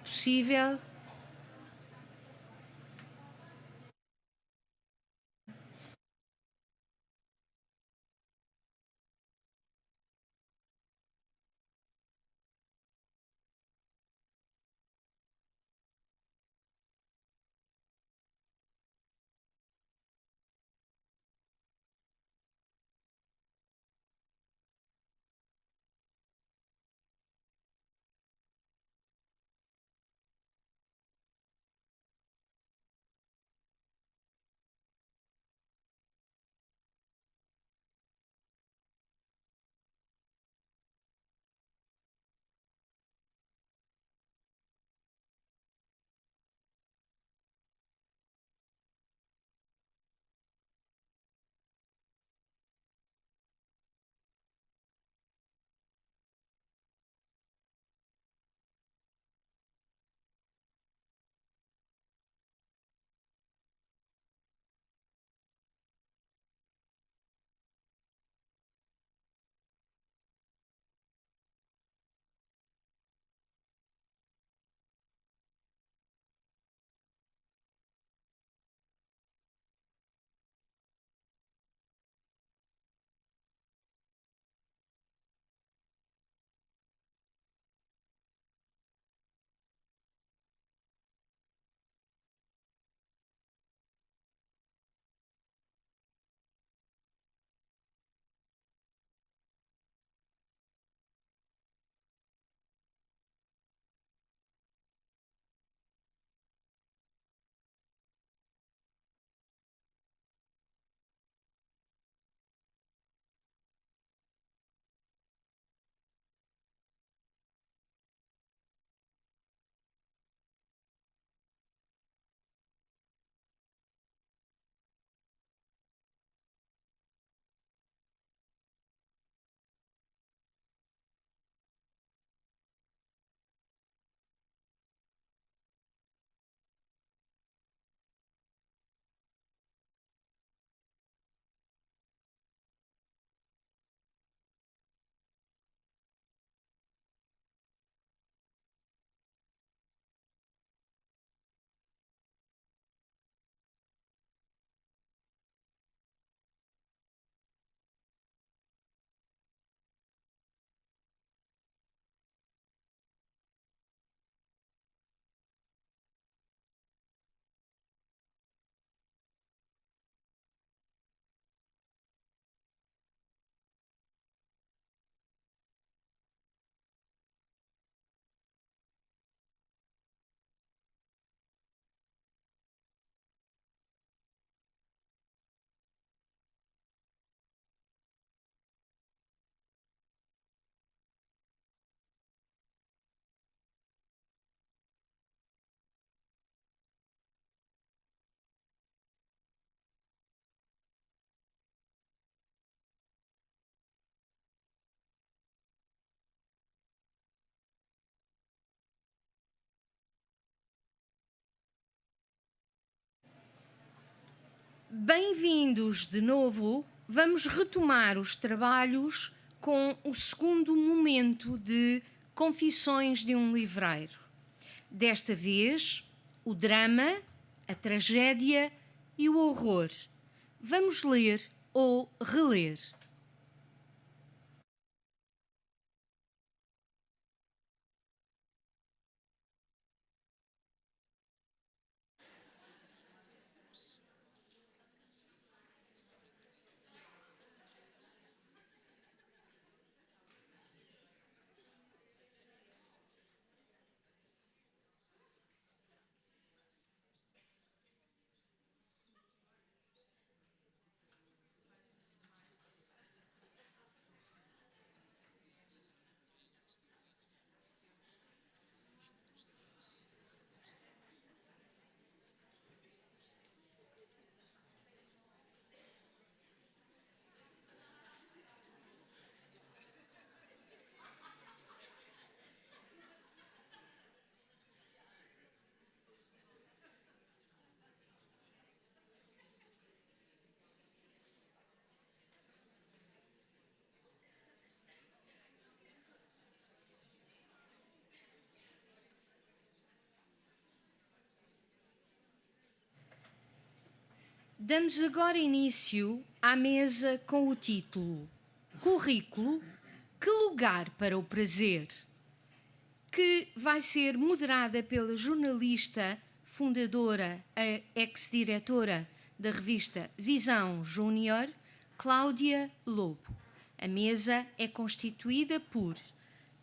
possível. Bem-vindos de novo. Vamos retomar os trabalhos com o segundo momento de Confissões de um Livreiro. Desta vez, o drama, a tragédia e o horror. Vamos ler ou reler. Damos agora início à mesa com o título Currículo, que lugar para o prazer?, que vai ser moderada pela jornalista, fundadora, ex-diretora da revista Visão Júnior, Cláudia Lobo. A mesa é constituída por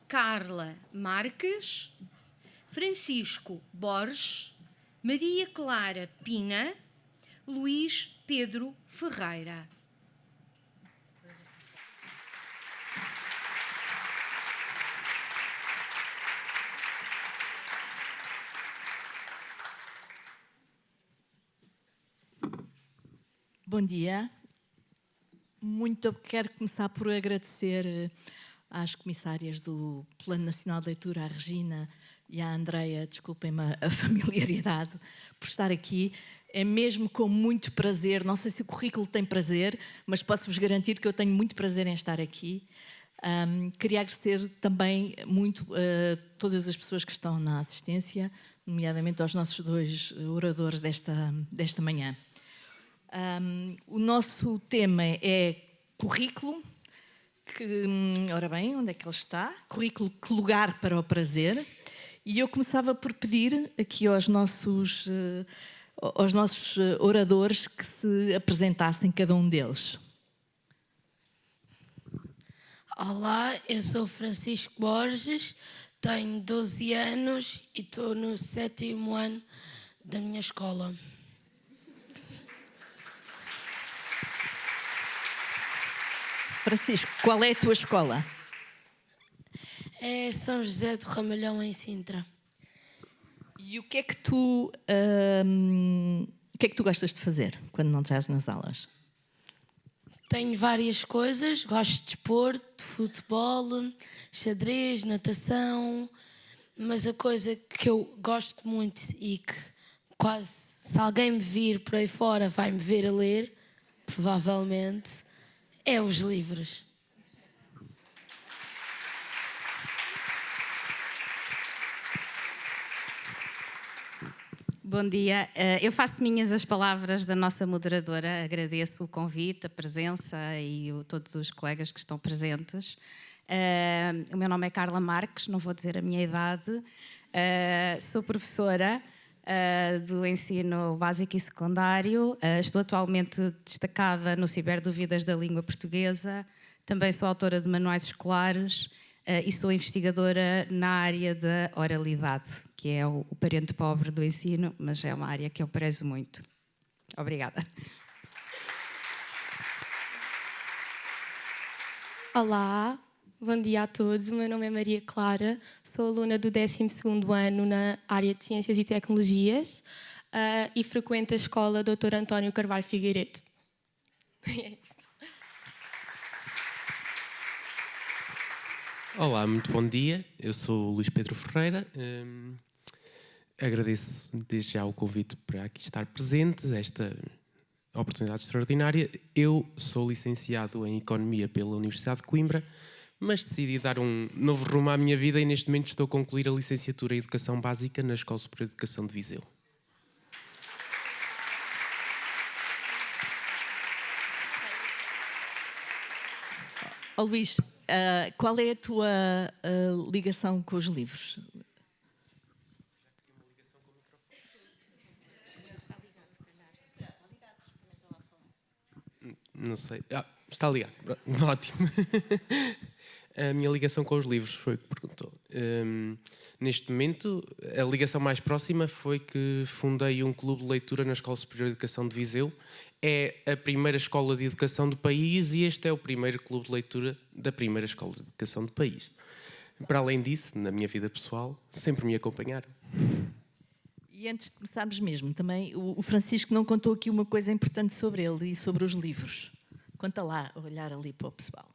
Carla Marques, Francisco Borges, Maria Clara Pina, Luís Pedro Ferreira. Bom dia. Quero começar por agradecer às comissárias do Plano Nacional de Leitura, à Regina e à Andreia, desculpem-me a familiaridade, por estar aqui. É mesmo com muito prazer, não sei se o currículo tem prazer, mas posso-vos garantir que eu tenho muito prazer em estar aqui. Queria agradecer também muito a todas as pessoas que estão na assistência, nomeadamente aos nossos 2 oradores desta manhã. O nosso tema é currículo, ora bem, onde é que ele está? Currículo, que lugar para o prazer? E eu começava por pedir aqui aos nossos oradores que se apresentassem, cada um deles. Olá, eu sou Francisco Borges, tenho 12 anos e estou no 7º ano da minha escola. Francisco, qual é a tua escola? É São José do Ramalhão, em Sintra. E o que é que tu gostas de fazer quando não estás nas aulas? Tenho várias coisas, gosto de desporto, futebol, xadrez, natação, mas a coisa que eu gosto muito e que quase, se alguém me vir por aí fora, vai-me ver a ler, provavelmente, é os livros. Bom dia. Eu faço minhas as palavras da nossa moderadora. Agradeço o convite, a presença e todos os colegas que estão presentes. O meu nome é Carla Marques, não vou dizer a minha idade. Sou professora do ensino básico e secundário. Estou atualmente destacada no Ciberdúvidas da Língua Portuguesa. Também sou autora de manuais escolares e sou investigadora na área da oralidade, que é o parente pobre do ensino, mas é uma área que eu prezo muito. Obrigada. Olá, bom dia a todos. O meu nome é Maria Clara, sou aluna do 12º ano na área de Ciências e Tecnologias e frequento a escola Dr. António Carvalho Figueiredo. Olá, muito bom dia. Eu sou o Luís Pedro Ferreira. Agradeço desde já o convite para aqui estar presente, esta oportunidade extraordinária. Eu sou licenciado em Economia pela Universidade de Coimbra, mas decidi dar um novo rumo à minha vida e neste momento estou a concluir a licenciatura em Educação Básica na Escola Superior de Educação de Viseu. Luís, qual é a tua ligação com os livros? Não sei. Está ligado. Ótimo. A minha ligação com os livros foi o que perguntou. Neste momento, a ligação mais próxima foi que fundei um clube de leitura na Escola Superior de Educação de Viseu. É a primeira escola de educação do país e este é o primeiro clube de leitura da primeira escola de educação do país. Para além disso, na minha vida pessoal, sempre me acompanharam. E antes de começarmos mesmo, também o Francisco não contou aqui uma coisa importante sobre ele e sobre os livros. Conta lá, olhar ali para o pessoal.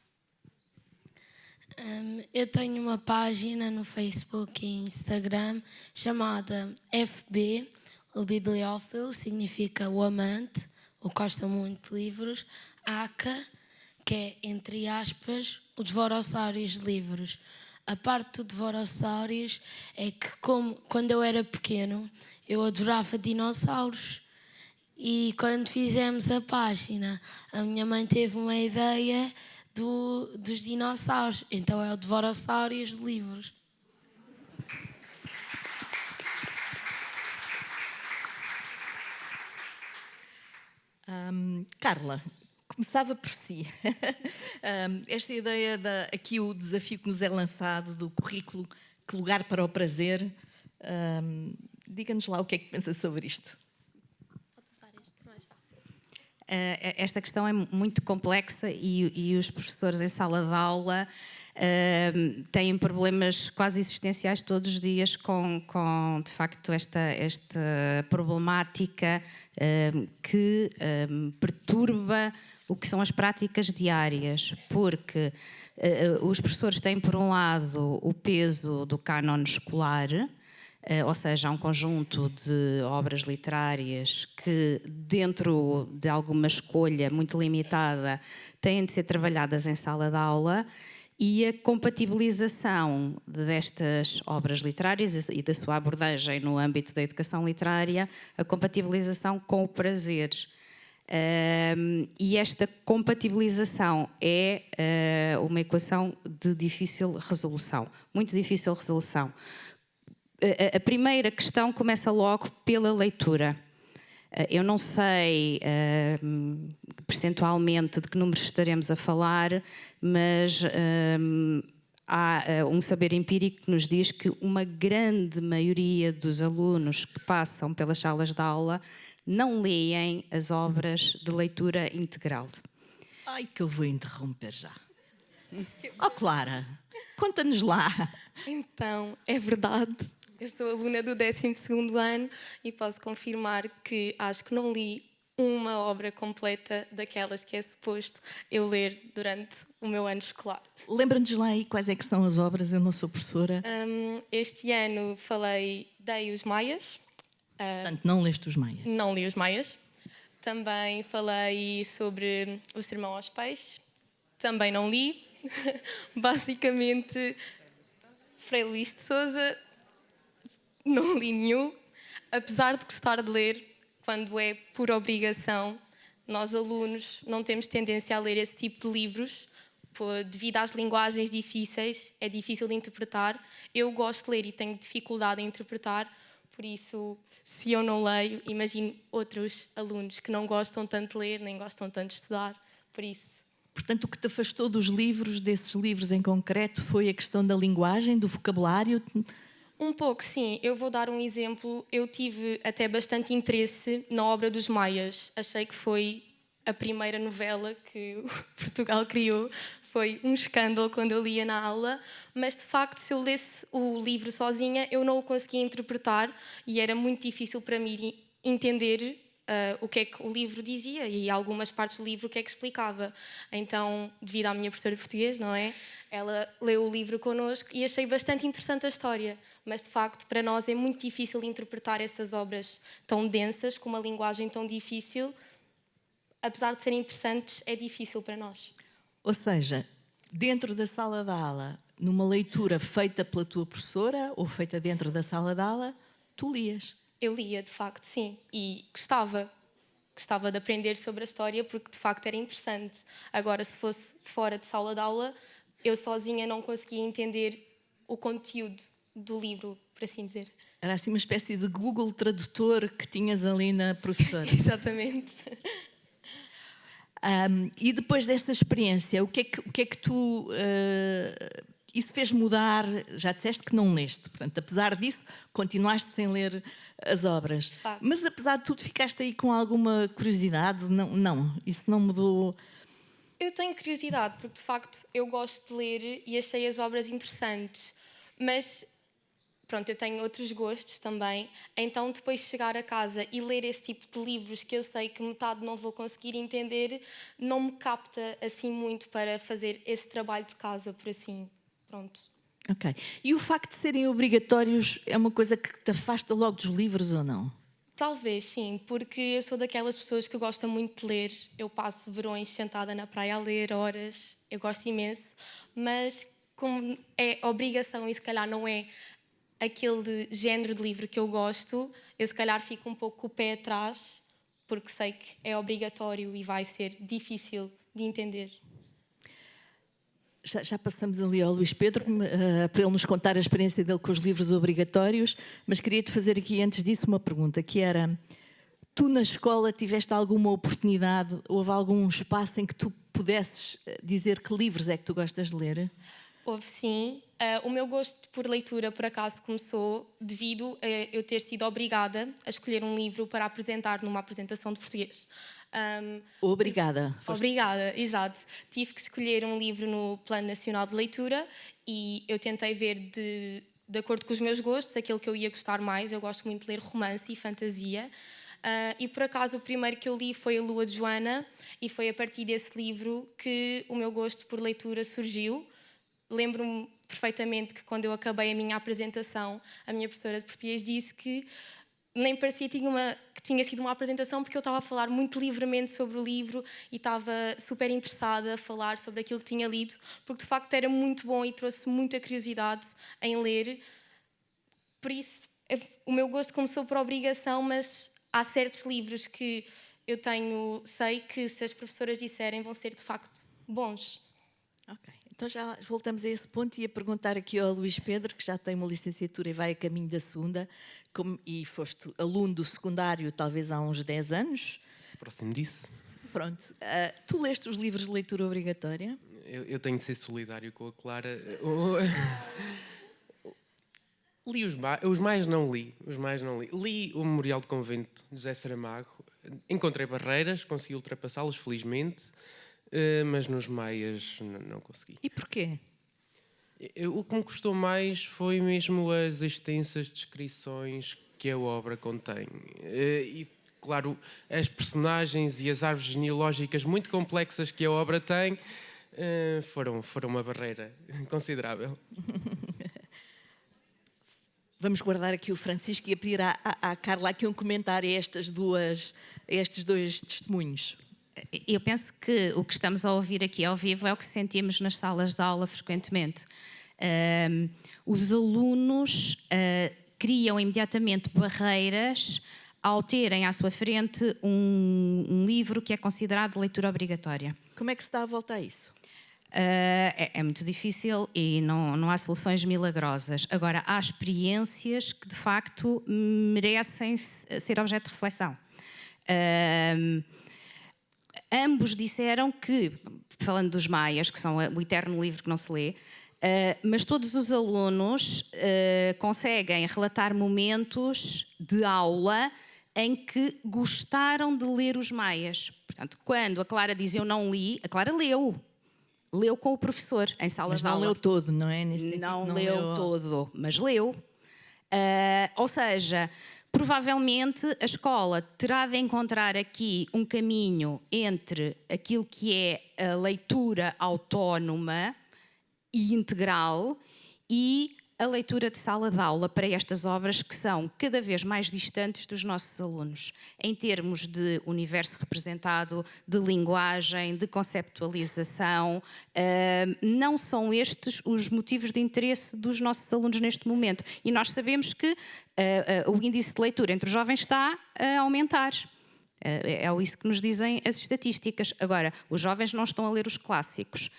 Eu tenho uma página no Facebook e Instagram chamada FB, o bibliófilo, significa o amante, o que gosta muito de livros, ACA, que é, entre aspas, o devorossários de livros. A parte do devorossários é que, quando eu era pequeno, eu adorava dinossauros E quando fizemos a página, a minha mãe teve uma ideia dos dinossauros. Então é o Devorossaurios de livros. Carla, começava por si. Esta ideia, aqui o desafio que nos é lançado do currículo Que Lugar para o Prazer, diga-nos lá o que é que pensa sobre isto. Esta questão é muito complexa e os professores em sala de aula têm problemas quase existenciais todos os dias com de facto, esta problemática que perturba o que são as práticas diárias, porque os professores têm, por um lado, o peso do cânon escolar, ou seja, há um conjunto de obras literárias que, dentro de alguma escolha muito limitada, têm de ser trabalhadas em sala de aula, e a compatibilização destas obras literárias e da sua abordagem no âmbito da educação literária, a compatibilização com o prazer. E esta compatibilização é uma equação de difícil resolução, muito difícil resolução. A primeira questão começa logo pela leitura. Eu não sei percentualmente de que números estaremos a falar, mas há um saber empírico que nos diz que uma grande maioria dos alunos que passam pelas salas de aula não leem as obras de leitura integral. Ai, que eu vou interromper já. Oh, Clara, conta-nos lá. Então, é verdade. Eu sou aluna do 12º ano e posso confirmar que acho que não li uma obra completa daquelas que é suposto eu ler durante o meu ano escolar. Lembra-nos lá aí quais é que são as obras, eu não sou professora. Este ano dei os Maias. Portanto, não leste os Maias. Não li os Maias. Também falei sobre o Sermão aos Peixes. Também não li. Basicamente, Frei Luís de Sousa. Não li nenhum, apesar de gostar de ler, quando é por obrigação. Nós, alunos, não temos tendência a ler esse tipo de livros, devido às linguagens difíceis, é difícil de interpretar. Eu gosto de ler e tenho dificuldade em interpretar, por isso, se eu não leio, imagino outros alunos que não gostam tanto de ler, nem gostam tanto de estudar, por isso. Portanto, o que te afastou dos livros, desses livros em concreto, foi a questão da linguagem, do vocabulário? Um pouco, sim. Eu vou dar um exemplo. Eu tive até bastante interesse na obra dos Maias. Achei que foi a primeira novela que Portugal criou. Foi um escândalo quando eu lia na aula, mas de facto, se eu lesse o livro sozinha, eu não o conseguia interpretar e era muito difícil para mim entender o que é que o livro dizia e algumas partes do livro o que é que explicava. Então, devido à minha professora de português, não é? Ela leu o livro connosco e achei bastante interessante a história, mas de facto para nós é muito difícil interpretar essas obras tão densas, com uma linguagem tão difícil. Apesar de serem interessantes, é difícil para nós. Ou seja, dentro da sala de aula, numa leitura feita pela tua professora ou feita dentro da sala de aula, tu lias. Eu lia, de facto, sim, e gostava de aprender sobre a história porque de facto era interessante. Agora, se fosse fora de sala de aula, eu sozinha não conseguia entender o conteúdo do livro, por assim dizer. Era assim uma espécie de Google Tradutor que tinhas ali na professora. Exatamente. E depois dessa experiência, o que é que tu... isso fez mudar, já disseste que não leste, portanto, apesar disso, continuaste sem ler as obras. De facto. Mas apesar de tudo, ficaste aí com alguma curiosidade? Não, isso não mudou... Eu tenho curiosidade, porque de facto eu gosto de ler e achei as obras interessantes, mas pronto, eu tenho outros gostos também, então depois chegar a casa e ler esse tipo de livros que eu sei que metade não vou conseguir entender, não me capta assim muito para fazer esse trabalho de casa, por assim, pronto. Ok. E o facto de serem obrigatórios é uma coisa que te afasta logo dos livros ou não? Talvez, sim, porque eu sou daquelas pessoas que gostam muito de ler. Eu passo verões sentada na praia a ler horas, eu gosto imenso, mas como é obrigação e se calhar não é aquele género de livro que eu gosto, eu se calhar fico um pouco com o pé atrás, porque sei que é obrigatório e vai ser difícil de entender. Já passamos ali ao Luís Pedro para ele nos contar a experiência dele com os livros obrigatórios, mas queria-te fazer aqui antes disso uma pergunta, que era: tu na escola tiveste alguma oportunidade, houve algum espaço em que tu pudesses dizer que livros é que tu gostas de ler? Houve sim. O meu gosto por leitura, por acaso, começou devido a eu ter sido obrigada a escolher um livro para apresentar numa apresentação de português. Obrigada. Obrigada, exato. Tive que escolher um livro no Plano Nacional de Leitura e eu tentei ver de acordo com os meus gostos, aquele que eu ia gostar mais. Eu gosto muito de ler romance e fantasia. E por acaso o primeiro que eu li foi A Lua de Joana e foi a partir desse livro que o meu gosto por leitura surgiu. Lembro-me perfeitamente que quando eu acabei a minha apresentação, a minha professora de português disse que nem parecia que tinha sido uma apresentação, porque eu estava a falar muito livremente sobre o livro e estava super interessada a falar sobre aquilo que tinha lido, porque de facto era muito bom e trouxe muita curiosidade em ler. Por isso, o meu gosto começou por obrigação, mas há certos livros que eu sei que se as professoras disserem vão ser de facto bons. Ok, então já voltamos a esse ponto e a perguntar aqui ao Luís Pedro, que já tem uma licenciatura e vai a caminho da segunda, e foste aluno do secundário talvez há uns 10 anos. Próximo disso. Pronto, tu leste os livros de leitura obrigatória? Eu tenho de ser solidário com a Clara. Li os mais não li. Li o Memorial de Convento de José Saramago. Encontrei barreiras, consegui ultrapassá-las, felizmente, mas nos maias não consegui. E porquê? O que me custou mais foi mesmo as extensas descrições que a obra contém. E, claro, as personagens e as árvores genealógicas muito complexas que a obra tem foram uma barreira considerável. Vamos guardar aqui o Francisco e a pedir à Carla aqui um comentário a estes dois testemunhos. Eu penso que o que estamos a ouvir aqui ao vivo é o que sentimos nas salas de aula frequentemente. Os alunos criam imediatamente barreiras ao terem à sua frente um livro que é considerado leitura obrigatória. Como é que se dá a volta a isso? É muito difícil e não há soluções milagrosas. Agora, há experiências que de facto merecem ser objeto de reflexão. Ambos disseram que, falando dos maias, que são o eterno livro que não se lê, mas todos os alunos conseguem relatar momentos de aula em que gostaram de ler os maias. Portanto, quando a Clara diz eu não li, a Clara leu. Leu com o professor em sala de aula. Mas não leu todo, não é? Não leu todo, mas leu. Ou seja, provavelmente a escola terá de encontrar aqui um caminho entre aquilo que é a leitura autónoma e integral e a leitura de sala de aula para estas obras que são cada vez mais distantes dos nossos alunos, em termos de universo representado, de linguagem, de conceptualização. Não são estes os motivos de interesse dos nossos alunos neste momento. E nós sabemos que o índice de leitura entre os jovens está a aumentar. É isso que nos dizem as estatísticas. Agora, os jovens não estão a ler os clássicos.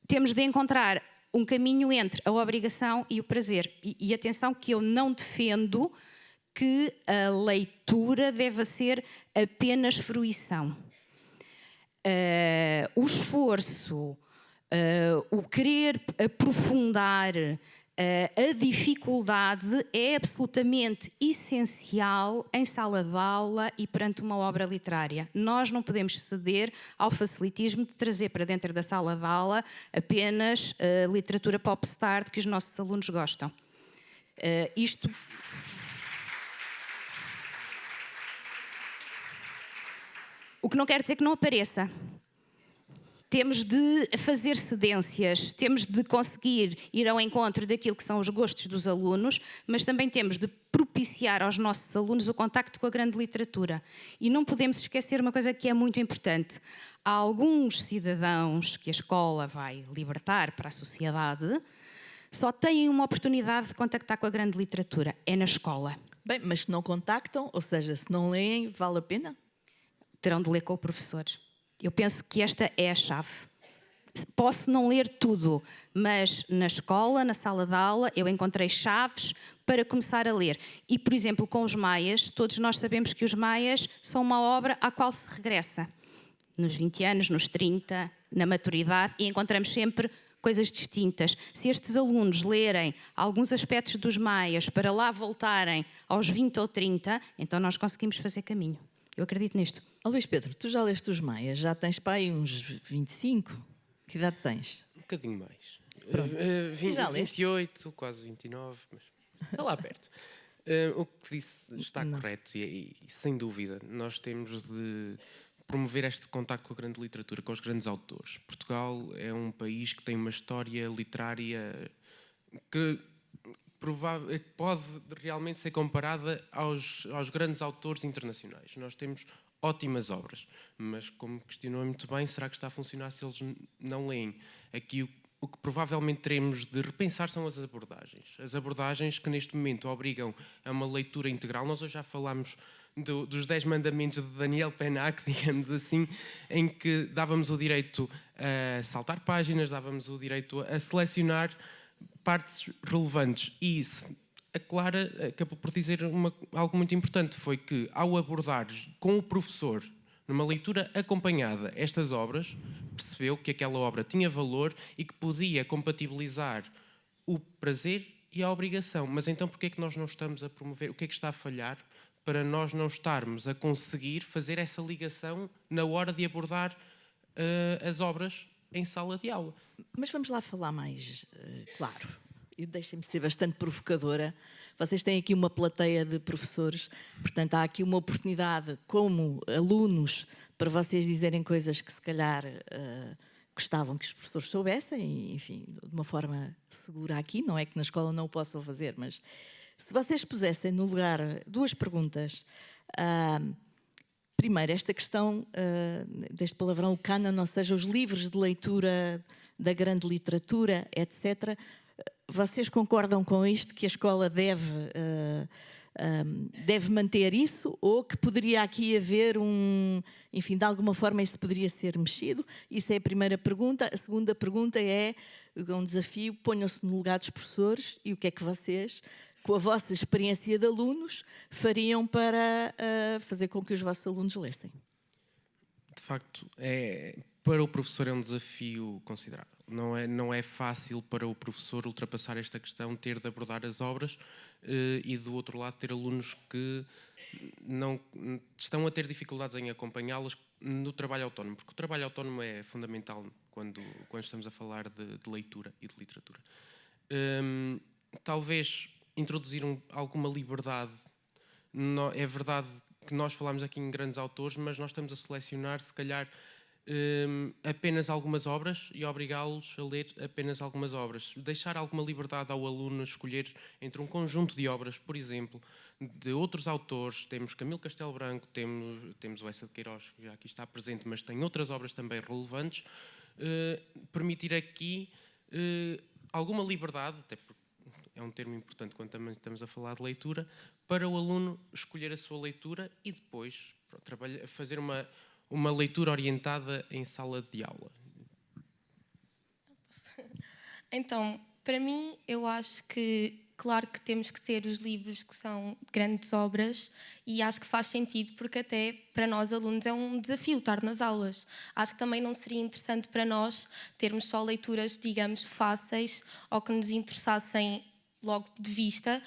Temos de encontrar um caminho entre a obrigação e o prazer. E atenção que eu não defendo que a leitura deva ser apenas fruição. O esforço, o querer aprofundar, a dificuldade é absolutamente essencial em sala de aula e perante uma obra literária. Nós não podemos ceder ao facilitismo de trazer para dentro da sala de aula apenas literatura popstar de que os nossos alunos gostam. O que não quer dizer que não apareça. Temos de fazer cedências, temos de conseguir ir ao encontro daquilo que são os gostos dos alunos, mas também temos de propiciar aos nossos alunos o contacto com a grande literatura. E não podemos esquecer uma coisa que é muito importante. Há alguns cidadãos que a escola vai libertar para a sociedade, só têm uma oportunidade de contactar com a grande literatura, é na escola. Bem, mas se não contactam, ou seja, se não leem, vale a pena? Terão de ler com o professor. Eu penso que esta é a chave. Posso não ler tudo, mas na escola, na sala de aula, eu encontrei chaves para começar a ler. E, por exemplo, com os Maias, todos nós sabemos que os Maias são uma obra à qual se regressa. Nos 20 anos, nos 30, na maturidade, e encontramos sempre coisas distintas. Se estes alunos lerem alguns aspectos dos Maias para lá voltarem aos 20 ou 30, então nós conseguimos fazer caminho. Eu acredito nisto. Luís Pedro, tu já leste os Maias, já tens para aí uns 25? Que idade tens? Um bocadinho mais. Já leste? 28, quase 29, mas está lá perto. O que disse está correto e sem dúvida nós temos de promover este contacto com a grande literatura, com os grandes autores. Portugal é um país que tem uma história literária que pode realmente ser comparada aos grandes autores internacionais. Nós temos ótimas obras, mas como questionou muito bem, será que está a funcionar se eles não leem? Aqui o que provavelmente teremos de repensar são as abordagens. As abordagens que neste momento obrigam a uma leitura integral. Nós hoje já falámos dos 10 mandamentos de Daniel Pennac, digamos assim, em que dávamos o direito a saltar páginas, dávamos o direito a selecionar partes relevantes. E isso, a Clara acabou por dizer algo muito importante, foi que ao abordar com o professor, numa leitura acompanhada, estas obras, percebeu que aquela obra tinha valor e que podia compatibilizar o prazer e a obrigação. Mas então porquê é que nós não estamos a promover? O que é que está a falhar para nós não estarmos a conseguir fazer essa ligação na hora de abordar as obras em sala de aula? Mas vamos lá falar mais claro. E deixem-me ser bastante provocadora. Vocês têm aqui uma plateia de professores, portanto há aqui uma oportunidade como alunos para vocês dizerem coisas que se calhar gostavam que os professores soubessem, e, enfim, de uma forma segura aqui. Não é que na escola não o possam fazer, mas se vocês pusessem no lugar duas perguntas. Primeiro, esta questão deste palavrão, o cânon, ou seja, os livros de leitura da grande literatura, etc. Vocês concordam com isto, que a escola deve manter isso, ou que poderia aqui haver enfim, de alguma forma isso poderia ser mexido? Isso é a primeira pergunta. A segunda pergunta é um desafio: ponham-se no lugar dos professores e o que é que vocês, com a vossa experiência de alunos, fariam para fazer com que os vossos alunos lessem? De facto, para o professor é um desafio considerável. Não é fácil para o professor ultrapassar esta questão, ter de abordar as obras e, do outro lado, ter alunos que não estão a ter dificuldades em acompanhá-las no trabalho autónomo, porque o trabalho autónomo é fundamental quando estamos a falar de leitura e de literatura. Talvez introduzir alguma liberdade. É verdade que nós falamos aqui em grandes autores, mas nós estamos a selecionar, se calhar, apenas algumas obras e obrigá-los a ler apenas algumas obras. Deixar alguma liberdade ao aluno escolher entre um conjunto de obras, por exemplo, de outros autores. Temos Camilo Castelo Branco, temos o Essa de Queiroz, que já aqui está presente, mas tem outras obras também relevantes. Permitir aqui alguma liberdade, até porque é um termo importante quando também estamos a falar de leitura, para o aluno escolher a sua leitura e depois fazer uma leitura orientada em sala de aula. Então, para mim, eu acho que, claro que temos que ter os livros que são grandes obras, e acho que faz sentido, porque até para nós alunos é um desafio estar nas aulas. Acho que também não seria interessante para nós termos só leituras, digamos, fáceis ou que nos interessassem logo de vista.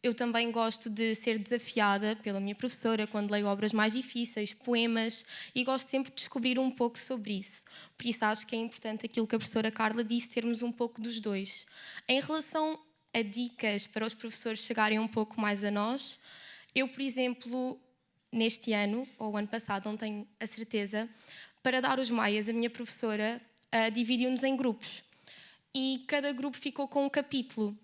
Eu também gosto de ser desafiada pela minha professora quando leio obras mais difíceis, poemas, e gosto sempre de descobrir um pouco sobre isso. Por isso acho que é importante aquilo que a professora Carla disse, termos um pouco dos dois. Em relação a dicas para os professores chegarem um pouco mais a nós, eu, por exemplo, neste ano, ou ano passado, não tenho a certeza, para dar os Maias, a minha professora dividiu-nos em grupos. E cada grupo ficou com um capítulo.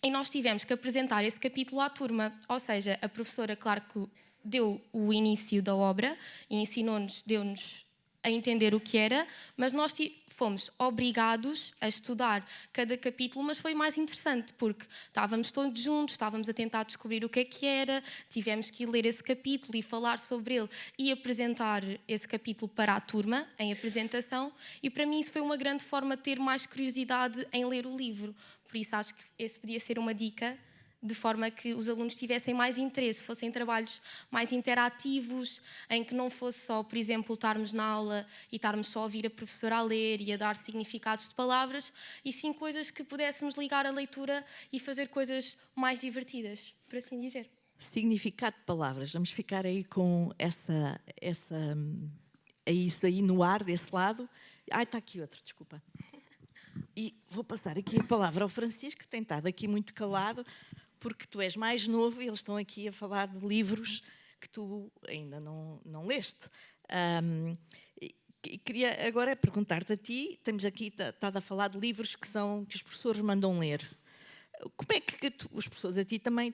E nós tivemos que apresentar esse capítulo à turma. Ou seja, a professora, claro que deu o início da obra e ensinou-nos, deu-nos a entender o que era, mas nós fomos obrigados a estudar cada capítulo, mas foi mais interessante, porque estávamos todos juntos, estávamos a tentar descobrir o que era, tivemos que ler esse capítulo e falar sobre ele e apresentar esse capítulo para a turma, em apresentação, e para mim isso foi uma grande forma de ter mais curiosidade em ler o livro. Por isso acho que esse podia ser uma dica, de forma que os alunos tivessem mais interesse, fossem trabalhos mais interativos, em que não fosse só, por exemplo, estarmos na aula e estarmos só a ouvir a professora a ler e a dar significados de palavras, e sim coisas que pudéssemos ligar à leitura e fazer coisas mais divertidas, por assim dizer. Significado de palavras. Vamos ficar aí com isso aí no ar, desse lado. Está aqui outro, desculpa. E vou passar aqui a palavra ao Francisco, que tem estado aqui muito calado, porque tu és mais novo e eles estão aqui a falar de livros que tu ainda não leste. Queria agora perguntar-te a ti, estamos aqui estado a falar de livros que os professores mandam ler. Como é que os professores,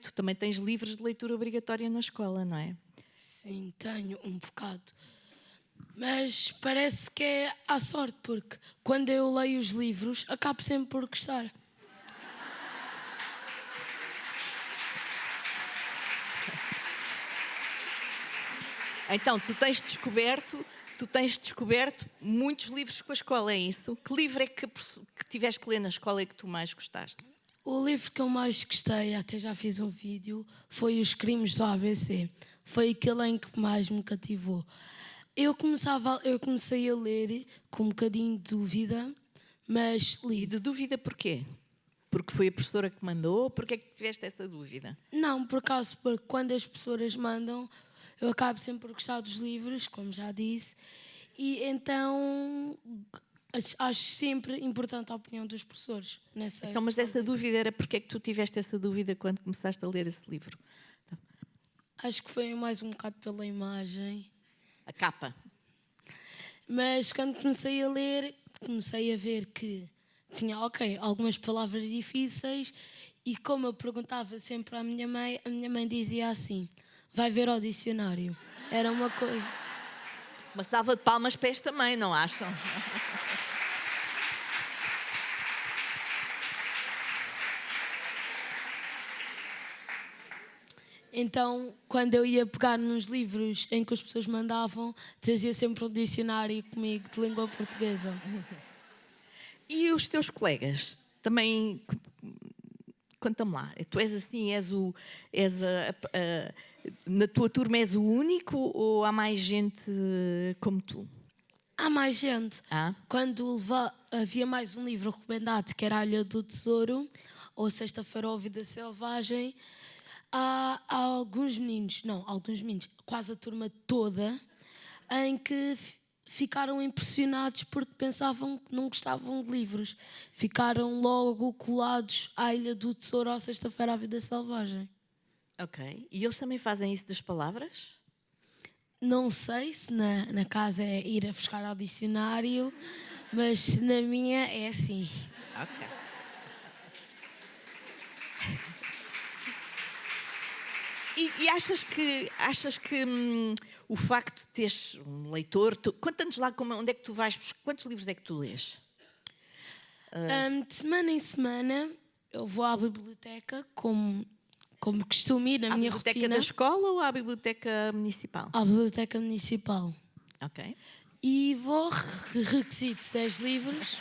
tu também tens livros de leitura obrigatória na escola, não é? Sim, tenho um bocado. Mas parece que é à sorte, porque quando eu leio os livros, acabo sempre por gostar. Então, tu tens descoberto muitos livros com a escola, é isso? Que livro é que tiveste que ler na escola e que tu mais gostaste? O livro que eu mais gostei, até já fiz um vídeo, foi Os Crimes do ABC. Foi aquele em que mais me cativou. Eu comecei a ler com um bocadinho de dúvida, mas li. E de dúvida porquê? Porque foi a professora que mandou? Porquê é que tiveste essa dúvida? Não, por acaso, porque quando as professoras mandam, eu acabo sempre por gostar dos livros, como já disse, e então acho sempre importante a opinião dos professores. Então, mas essa dúvida era porque é que tu tiveste essa dúvida quando começaste a ler esse livro? Acho que foi mais um bocado pela imagem. A capa. Mas quando comecei a ler, comecei a ver que tinha, algumas palavras difíceis, e como eu perguntava sempre à minha mãe dizia assim: vai ver ao dicionário. Era uma coisa. Uma salva de palmas para esta mãe, não acham? Então, quando eu ia pegar nos livros em que as pessoas mandavam, trazia sempre um dicionário comigo de língua portuguesa. E os teus colegas? Também, conta-me lá, tu és assim, na tua turma és o único ou há mais gente como tu? Há mais gente. Ah? Quando havia mais um livro recomendado, que era A Ilha do Tesouro, ou Sexta-feira ao Vida Selvagem, há alguns meninos, quase a turma toda, em que ficaram impressionados porque pensavam que não gostavam de livros. Ficaram logo colados à Ilha do Tesouro ou Sexta-feira à Vida Selvagem. Ok. E eles também fazem isso das palavras? Não sei se na casa é ir a buscar ao dicionário, mas na minha é assim. Ok. E achas que o facto de teres um leitor... Conta-nos lá onde é que tu vais... Quantos livros é que tu lês? De semana em semana eu vou à biblioteca, como costumo ir na minha rotina. À biblioteca da escola ou à biblioteca municipal? À biblioteca municipal. Ok. E vou, requisito 10 livros.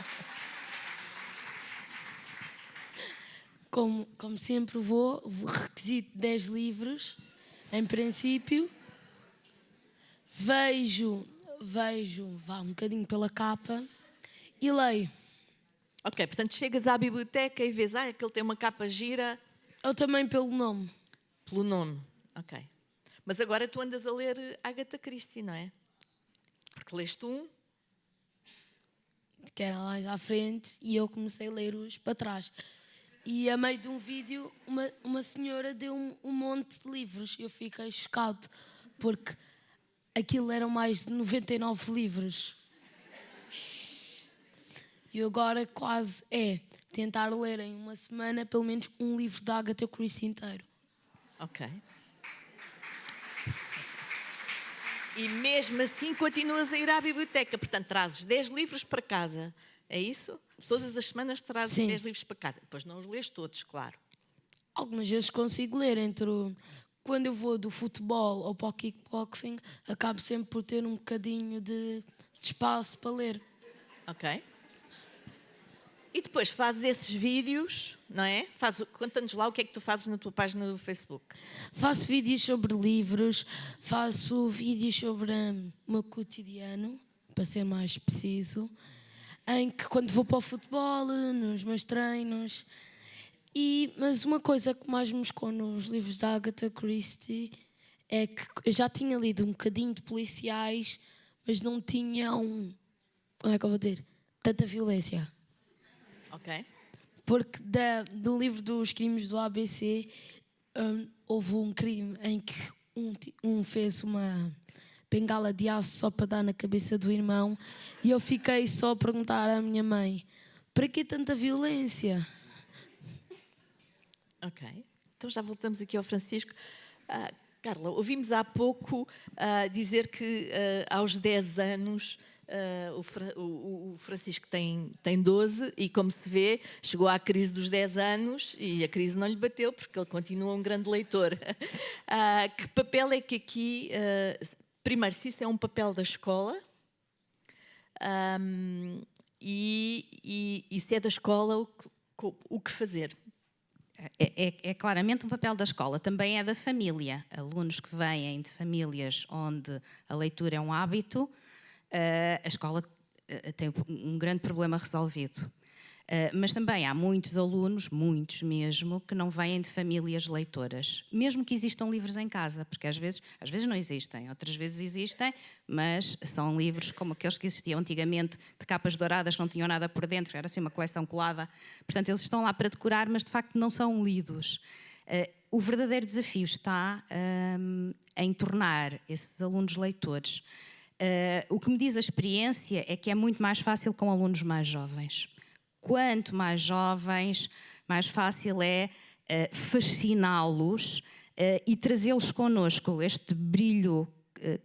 Como sempre vou, requisito 10 livros, em princípio. Vejo, vá um bocadinho pela capa e leio. Ok, portanto chegas à biblioteca e vês, aquele tem uma capa gira. Ou também pelo nome. Pelo nome, ok. Mas agora tu andas a ler Agatha Christie, não é? Porque leste um. Que era mais à frente e eu comecei a ler-os para trás. E a meio de um vídeo, uma senhora deu um monte de livros. Eu fiquei chocado, porque aquilo eram mais de 99 livros. E agora quase tentar ler em uma semana pelo menos um livro da Agatha Christie inteiro. Ok. E mesmo assim continuas a ir à biblioteca. Portanto, trazes 10 livros para casa. É isso? Todas as semanas trazes 10 livros para casa. Depois não os lês todos, claro. Algumas vezes consigo ler quando eu vou do futebol ou para o kickboxing, acabo sempre por ter um bocadinho de espaço para ler. Ok. E depois fazes esses vídeos, não é? Conta-nos lá o que é que tu fazes na tua página do Facebook. Faço vídeos sobre livros, faço vídeos sobre o meu cotidiano, para ser mais preciso, em que quando vou para o futebol, nos meus treinos. Mas uma coisa que mais me chocou nos livros da Agatha Christie é que eu já tinha lido um bocadinho de policiais, mas não tinham, como é que eu vou dizer, tanta violência. Ok. Porque do livro dos crimes do ABC, houve um crime em que um fez uma bengala de aço só para dar na cabeça do irmão, e eu fiquei só a perguntar à minha mãe: para que tanta violência? Ok. Então já voltamos aqui ao Francisco. Carla, ouvimos há pouco dizer que aos 10 anos o Francisco tem 12 e, como se vê, chegou à crise dos 10 anos e a crise não lhe bateu porque ele continua um grande leitor. Que papel é que aqui... primeiro, se isso é um papel da escola e se é da escola, o que fazer? É claramente um papel da escola, também é da família. Alunos que vêm de famílias onde a leitura é um hábito, a escola tem um grande problema resolvido. Mas também há muitos alunos, muitos mesmo, que não vêm de famílias leitoras. Mesmo que existam livros em casa, porque às vezes não existem, outras vezes existem, mas são livros como aqueles que existiam antigamente, de capas douradas, não tinham nada por dentro, era assim uma coleção colada. Portanto, eles estão lá para decorar, mas de facto não são lidos. O verdadeiro desafio está em tornar esses alunos leitores. O que me diz a experiência é que é muito mais fácil com alunos mais jovens. Quanto mais jovens, mais fácil é fasciná-los e trazê-los connosco. Este brilho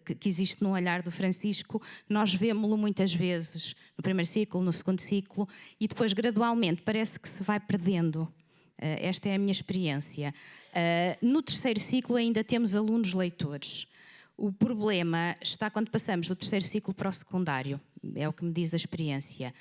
que existe no olhar do Francisco, nós vemos-lo muitas vezes no primeiro ciclo, no segundo ciclo, e depois gradualmente parece que se vai perdendo. Esta é a minha experiência. No terceiro ciclo ainda temos alunos leitores. O problema está quando passamos do terceiro ciclo para o secundário, é o que me diz a experiência.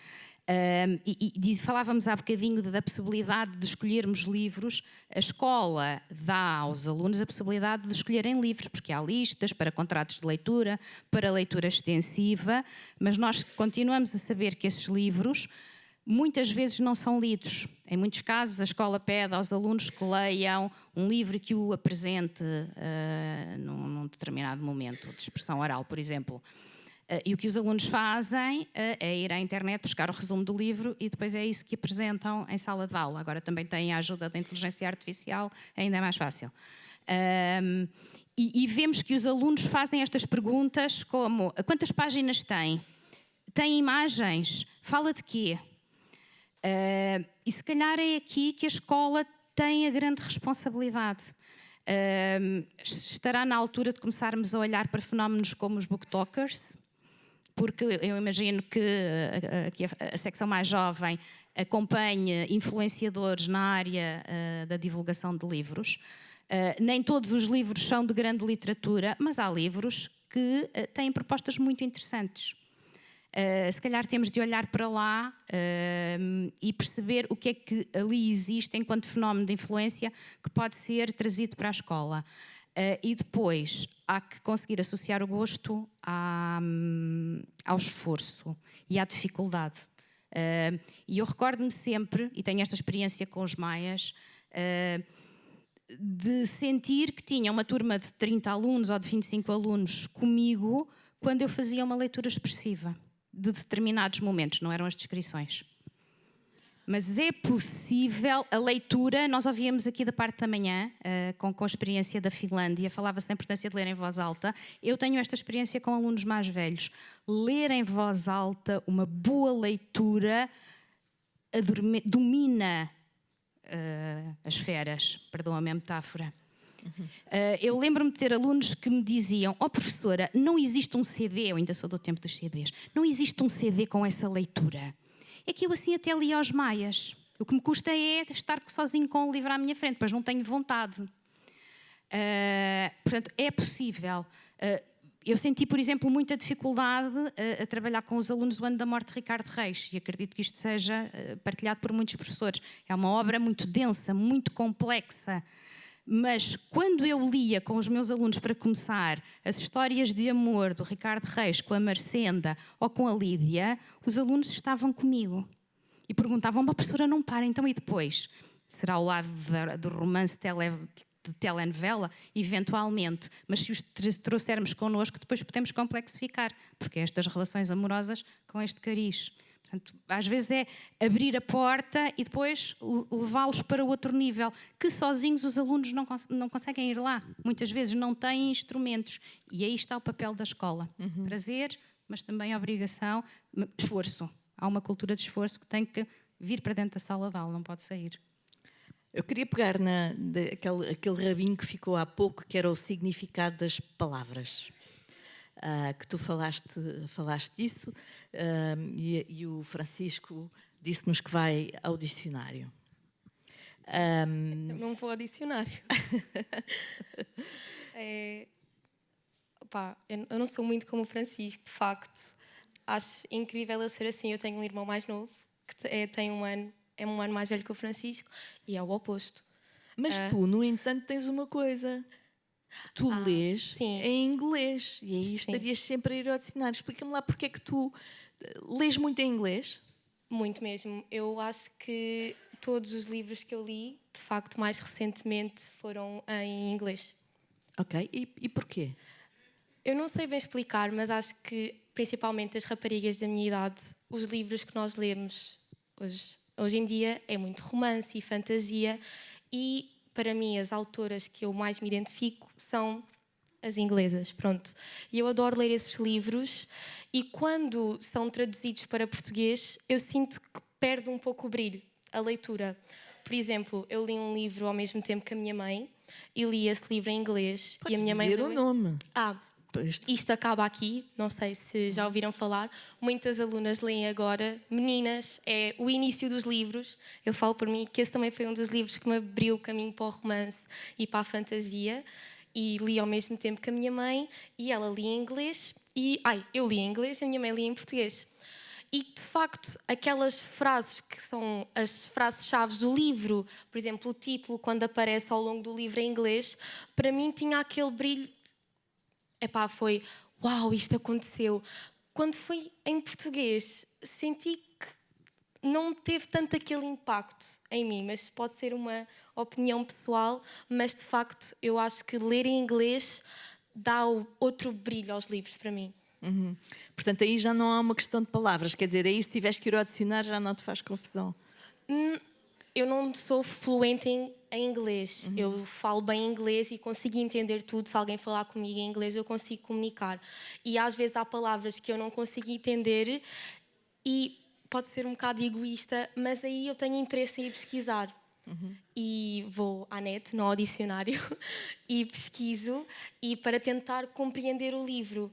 Falávamos há bocadinho da possibilidade de escolhermos livros. A escola dá aos alunos a possibilidade de escolherem livros, porque há listas para contratos de leitura, para leitura extensiva, mas nós continuamos a saber que esses livros muitas vezes não são lidos. Em muitos casos, a escola pede aos alunos que leiam um livro que o apresente num determinado momento de expressão oral, por exemplo. E o que os alunos fazem é ir à internet buscar o resumo do livro e depois é isso que apresentam em sala de aula. Agora também têm a ajuda da inteligência artificial, ainda é mais fácil. E vemos que os alunos fazem estas perguntas como: quantas páginas tem? Tem imagens? Fala de quê? E se calhar é aqui que a escola tem a grande responsabilidade. Estará na altura de começarmos a olhar para fenómenos como os booktalkers, porque eu imagino que a secção mais jovem acompanhe influenciadores na área da divulgação de livros. Nem todos os livros são de grande literatura, mas há livros que têm propostas muito interessantes. Se calhar temos de olhar para lá e perceber o que é que ali existe enquanto fenómeno de influência que pode ser trazido para a escola. E depois há que conseguir associar o gosto ao esforço e à dificuldade. E eu recordo-me sempre, e tenho esta experiência com os Maias, de sentir que tinha uma turma de 30 alunos ou de 25 alunos comigo quando eu fazia uma leitura expressiva de determinados momentos, não eram as descrições. Mas é possível a leitura, nós ouvíamos aqui da parte da manhã, com a experiência da Finlândia, falava-se da importância de ler em voz alta. Eu tenho esta experiência com alunos mais velhos. Ler em voz alta, uma boa leitura, domina as feras, perdoa-me a metáfora. Eu lembro-me de ter alunos que me diziam: "Oh, professora, não existe um CD", eu ainda sou do tempo dos CDs, "não existe um CD com essa leitura". É que eu assim até li aos Maias. O que me custa é estar sozinho com o livro à minha frente, pois não tenho vontade. Portanto, é possível. Eu senti, por exemplo, muita dificuldade a trabalhar com os alunos do Ano da Morte de Ricardo Reis, e acredito que isto seja partilhado por muitos professores. É uma obra muito densa, muito complexa, mas quando eu lia com os meus alunos para começar as histórias de amor do Ricardo Reis com a Marcenda ou com a Lídia, os alunos estavam comigo e perguntavam: "Uma professora, não para, então e depois?" Será ao lado do romance de telenovela, eventualmente, mas se os trouxermos connosco, depois podemos complexificar, porque é estas relações amorosas com este cariz. Portanto, às vezes é abrir a porta e depois levá-los para outro nível, que sozinhos os alunos não conseguem ir lá. Muitas vezes não têm instrumentos. E aí está o papel da escola. Prazer, mas também obrigação, esforço. Há uma cultura de esforço que tem que vir para dentro da sala de aula, não pode sair. Eu queria pegar aquele rabinho que ficou há pouco, que era o significado das palavras. Que tu falaste disso, e o Francisco disse-nos que vai ao dicionário. Eu não vou ao dicionário. Eu não sou muito como o Francisco, de facto. Acho incrível ele ser assim. Eu tenho um irmão mais novo, que tem é um ano mais velho que o Francisco, e é o oposto. Mas tu, no entanto, tens uma coisa. Tu lês em inglês, e aí estarias sempre a ir ao dicionário. Explica-me lá porque é que tu lês muito em inglês? Muito mesmo. Eu acho que todos os livros que eu li, de facto, mais recentemente, foram em inglês. Ok, e porquê? Eu não sei bem explicar, mas acho que, principalmente as raparigas da minha idade, os livros que nós lemos hoje em dia é muito romance e fantasia, e para mim as autoras que eu mais me identifico são as inglesas, pronto. E eu adoro ler esses livros, e quando são traduzidos para português eu sinto que perde um pouco o brilho, a leitura. Por exemplo, eu li um livro ao mesmo tempo que a minha mãe, e li esse livro em inglês. Podes e a minha mãe dizer o nome. Isto acaba aqui, não sei se já ouviram falar. Muitas alunas leem agora, meninas, é o início dos livros. Eu falo por mim que esse também foi um dos livros que me abriu o caminho para o romance e para a fantasia. E li ao mesmo tempo que a minha mãe, e ela lia em inglês, eu li em inglês e a minha mãe lia em português. E, de facto, aquelas frases que são as frases-chave do livro, por exemplo, o título, quando aparece ao longo do livro em inglês, para mim tinha aquele brilho. Foi, uau, isto aconteceu. Quando foi em português, senti que não teve tanto aquele impacto em mim, mas pode ser uma opinião pessoal, mas de facto eu acho que ler em inglês dá outro brilho aos livros para mim. Portanto, aí já não há uma questão de palavras, quer dizer, aí se tiveres que ir ao dicionário já não te faz confusão. Eu não sou fluente em inglês. Eu falo bem inglês e consigo entender tudo. Se alguém falar comigo em inglês, eu consigo comunicar. E às vezes há palavras que eu não consigo entender, e pode ser um bocado egoísta, mas aí eu tenho interesse em ir pesquisar. E vou à net, não ao dicionário, e pesquiso, e para tentar compreender o livro.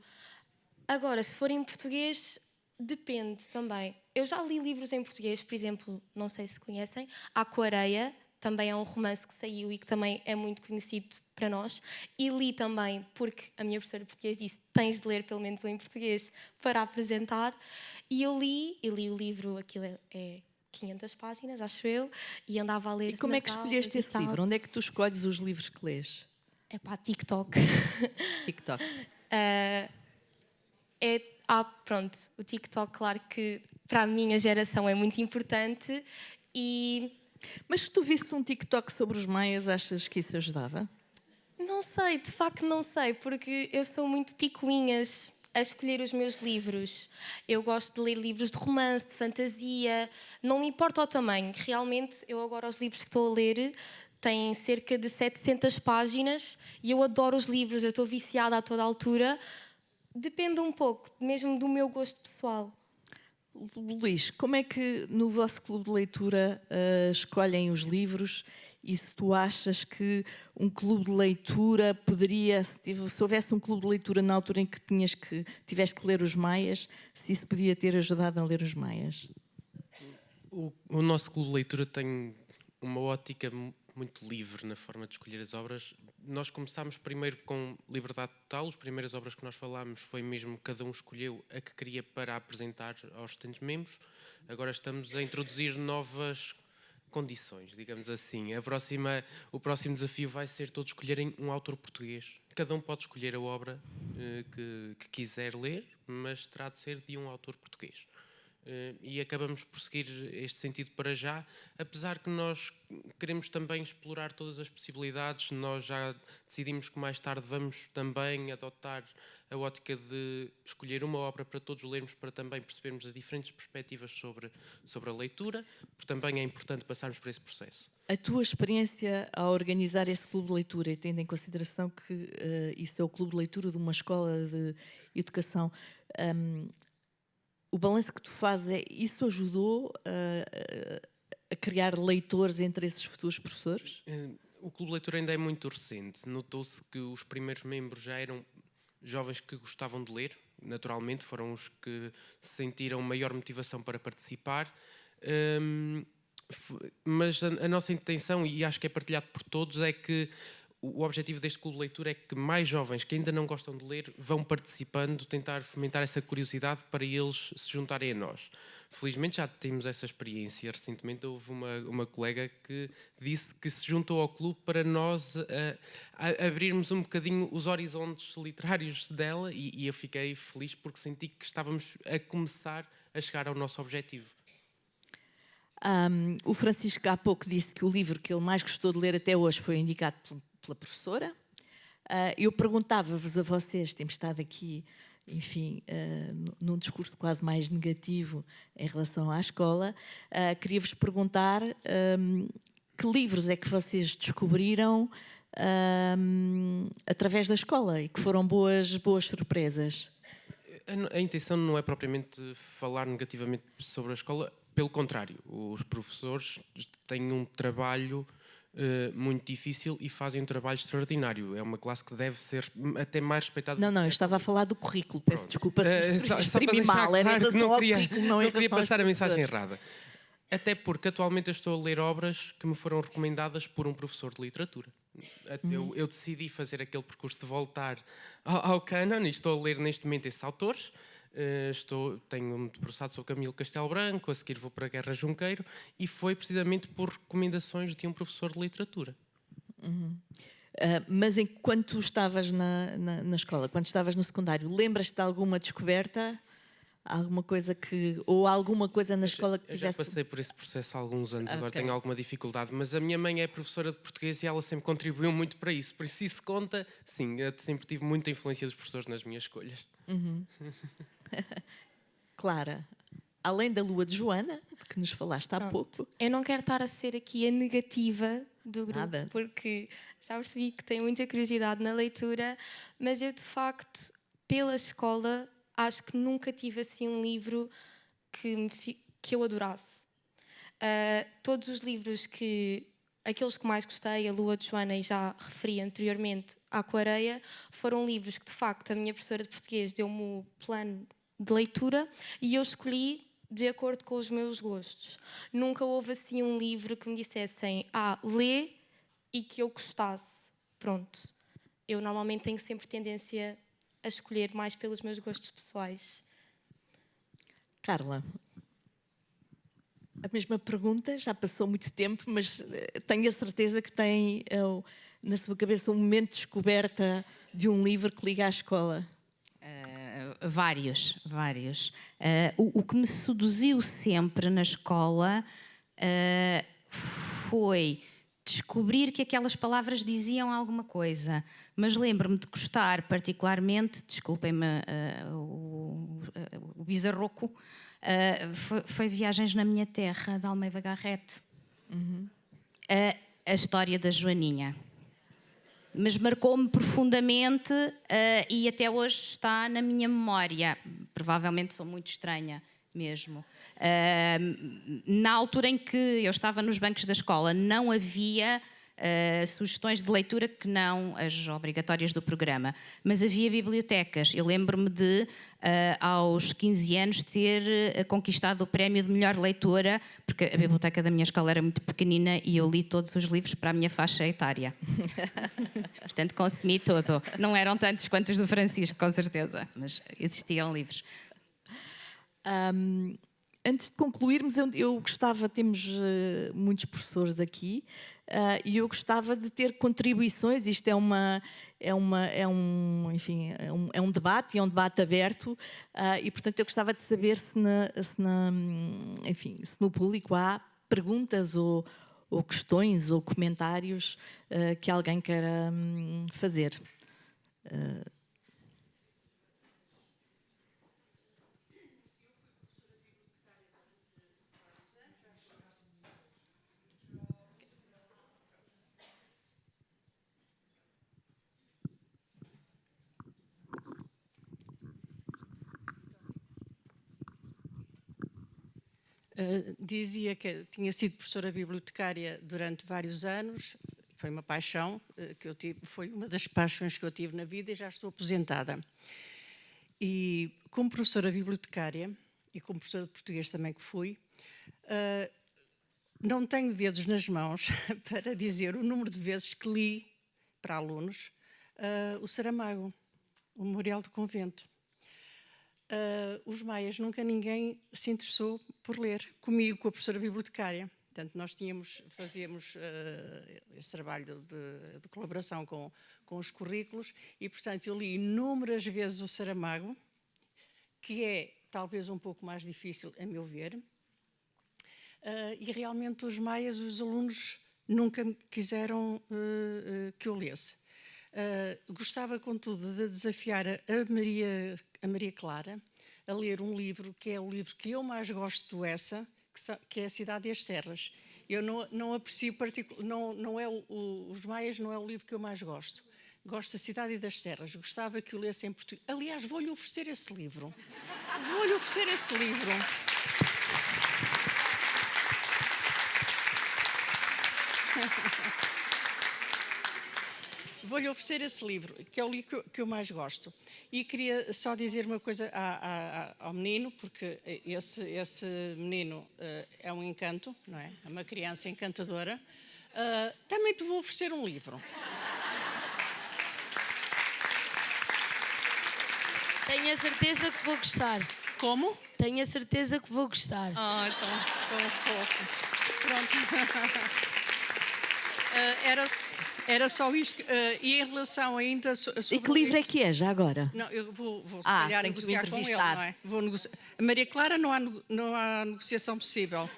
Agora, se for em português, depende também. Eu já li livros em português, por exemplo, não sei se conhecem, Aquareia, também é um romance que saiu e que também é muito conhecido para nós. E li também, porque a minha professora de português disse: tens de ler pelo menos um em português para apresentar. E eu li o livro, aquilo é 500 páginas, acho eu, e andava a ler. E como é que escolheste esse livro? Onde é que tu escolhes os livros que lês? É para TikTok. TikTok. Pronto, o TikTok, claro que para a minha geração é muito importante. Mas se tu visse um TikTok sobre os maias, achas que isso ajudava? Não sei, de facto não sei, porque eu sou muito picuinhas a escolher os meus livros. Eu gosto de ler livros de romance, de fantasia, não me importa o tamanho. Realmente, eu agora os livros que estou a ler têm cerca de 700 páginas e eu adoro os livros, eu estou viciada a toda a altura. Depende um pouco, mesmo do meu gosto pessoal. Luís, como é que no vosso clube de leitura escolhem os livros e se tu achas que um clube de leitura poderia, se houvesse um clube de leitura na altura em que tiveste que ler os Maias, se isso podia ter ajudado a ler os Maias. O nosso clube de leitura tem uma ótica muito livre na forma de escolher as obras. Nós começámos primeiro com liberdade total. As primeiras obras que nós falámos foi mesmo cada um escolheu a que queria para apresentar aos restantes membros. Agora estamos a introduzir novas condições, digamos assim. O próximo desafio vai ser todos escolherem um autor português. Cada um pode escolher a obra que quiser ler, mas terá de ser de um autor português. E acabamos por seguir este sentido para já, apesar que nós queremos também explorar todas as possibilidades. Nós já decidimos que mais tarde vamos também adotar a ótica de escolher uma obra para todos lermos, para também percebermos as diferentes perspectivas sobre a leitura, porque também é importante passarmos por esse processo. A tua experiência ao organizar esse clube de leitura, e tendo em consideração que isso é o clube de leitura de uma escola de educação, o balanço que tu fazes isso ajudou a criar leitores entre esses futuros professores? O Clube de Leitura ainda é muito recente. Notou-se que os primeiros membros já eram jovens que gostavam de ler, naturalmente, foram os que sentiram maior motivação para participar. Mas a nossa intenção, e acho que é partilhado por todos, é que o objetivo deste Clube de Leitura é que mais jovens que ainda não gostam de ler vão participando, tentar fomentar essa curiosidade para eles se juntarem a nós. Felizmente já temos essa experiência. Recentemente houve uma colega que disse que se juntou ao clube para nós abrirmos um bocadinho os horizontes literários dela, e eu fiquei feliz porque senti que estávamos a começar a chegar ao nosso objetivo. O Francisco há pouco disse que o livro que ele mais gostou de ler até hoje foi indicado pela professora. Eu perguntava-vos a vocês, temos estado aqui, enfim, num discurso quase mais negativo em relação à escola, queria-vos perguntar que livros é que vocês descobriram através da escola e que foram boas surpresas. A intenção não é propriamente falar negativamente sobre a escola, pelo contrário, os professores têm um trabalho muito difícil e fazem um trabalho extraordinário. É uma classe que deve ser até mais respeitada. Não, eu estava a falar do currículo. Peço desculpa se exprimi mal. Claro que não queria passar a mensagem errada. Até porque atualmente eu estou a ler obras que me foram recomendadas por um professor de literatura. Eu decidi fazer aquele percurso de voltar ao cânon e estou a ler neste momento esses autores. Tenho-me debruçado sobre Camilo Castelo Branco, a seguir vou para Guerra Junqueiro, e foi precisamente por recomendações de um professor de literatura. Mas enquanto tu estavas na escola, quando estavas no secundário, lembras-te de alguma descoberta? Alguma coisa ou alguma coisa na escola que tivesse... Já passei por esse processo há alguns anos, agora tenho alguma dificuldade, mas a minha mãe é professora de português e ela sempre contribuiu muito para isso, por isso conta, sim, eu sempre tive muita influência dos professores nas minhas escolhas. Clara, além da Lua de Joana, de que nos falaste há pouco... Eu não quero estar a ser aqui a negativa do grupo, Nada. porque já percebi que tenho muita curiosidade na leitura, mas eu, de facto, pela escola, acho que nunca tive assim um livro que eu adorasse. Todos os livros aqueles que mais gostei, a Lua de Joana, e já referi anteriormente, a Aquareia, foram livros que, de facto, a minha professora de português deu-me o plano de leitura e eu escolhi de acordo com os meus gostos. Nunca houve assim um livro que me dissessem lê e que eu gostasse. Pronto. Eu normalmente tenho sempre tendência a escolher mais pelos meus gostos pessoais. Carla, a mesma pergunta, já passou muito tempo, mas tenho a certeza que tem na sua cabeça um momento de descoberta de um livro que liga à escola. Vários. O que me seduziu sempre na escola foi descobrir que aquelas palavras diziam alguma coisa, mas lembro-me de gostar particularmente, desculpem-me o bizarroco, foi Viagens na Minha Terra, de Almeida Garrett. A história da Joaninha. Mas marcou-me profundamente e até hoje está na minha memória. Provavelmente sou muito estranha mesmo. Na altura em que eu estava nos bancos da escola, não havia sugestões de leitura que não as obrigatórias do programa. Mas havia bibliotecas. Eu lembro-me de, aos 15 anos, ter conquistado o prémio de melhor leitora, porque a biblioteca da minha escola era muito pequenina e eu li todos os livros para a minha faixa etária. Portanto, consumi todo. Não eram tantos quanto os do Francisco, com certeza, mas existiam livros. Antes de concluirmos, eu gostava, temos muitos professores aqui, e eu gostava de ter contribuições. Isto é um debate, e é um debate aberto, e portanto eu gostava de saber se no público há perguntas ou questões ou comentários que alguém queira fazer. Dizia que tinha sido professora bibliotecária durante vários anos, foi uma paixão que eu tive, foi uma das paixões que eu tive na vida e já estou aposentada. E como professora bibliotecária e como professora de português também que fui, não tenho dedos nas mãos para dizer o número de vezes que li para alunos o Saramago, o Memorial do Convento. Os Maias, nunca ninguém se interessou por ler, comigo, com a professora bibliotecária. Portanto, nós fazíamos esse trabalho de colaboração com os currículos e, portanto, eu li inúmeras vezes o Saramago, que é talvez um pouco mais difícil, a meu ver, e realmente os Maias, os alunos, nunca quiseram que eu lesse. Gostava, contudo, de desafiar a Maria Clara a ler um livro que é o livro que eu mais gosto do Essa, que é A Cidade e as Serras. Eu não aprecio os Maias não é o livro que eu mais gosto. Gosto da Cidade e das Serras. Gostava que o lesse em português. Aliás, vou-lhe oferecer esse livro. Vou-lhe oferecer esse livro. Vou-lhe oferecer esse livro, que é o livro que eu mais gosto. E queria só dizer uma coisa ao menino, porque esse menino é um encanto, não é? É uma criança encantadora. Também te vou oferecer um livro. Tenho a certeza que vou gostar. Como? Tenho a certeza que vou gostar. Então tão fofo. Pronto. Era só isto. E em relação ainda sobre... E que livro é que é, já agora? Não, eu vou se calhar tem que negociar com ele, não é? Vou negociar. A Maria Clara não há negociação possível.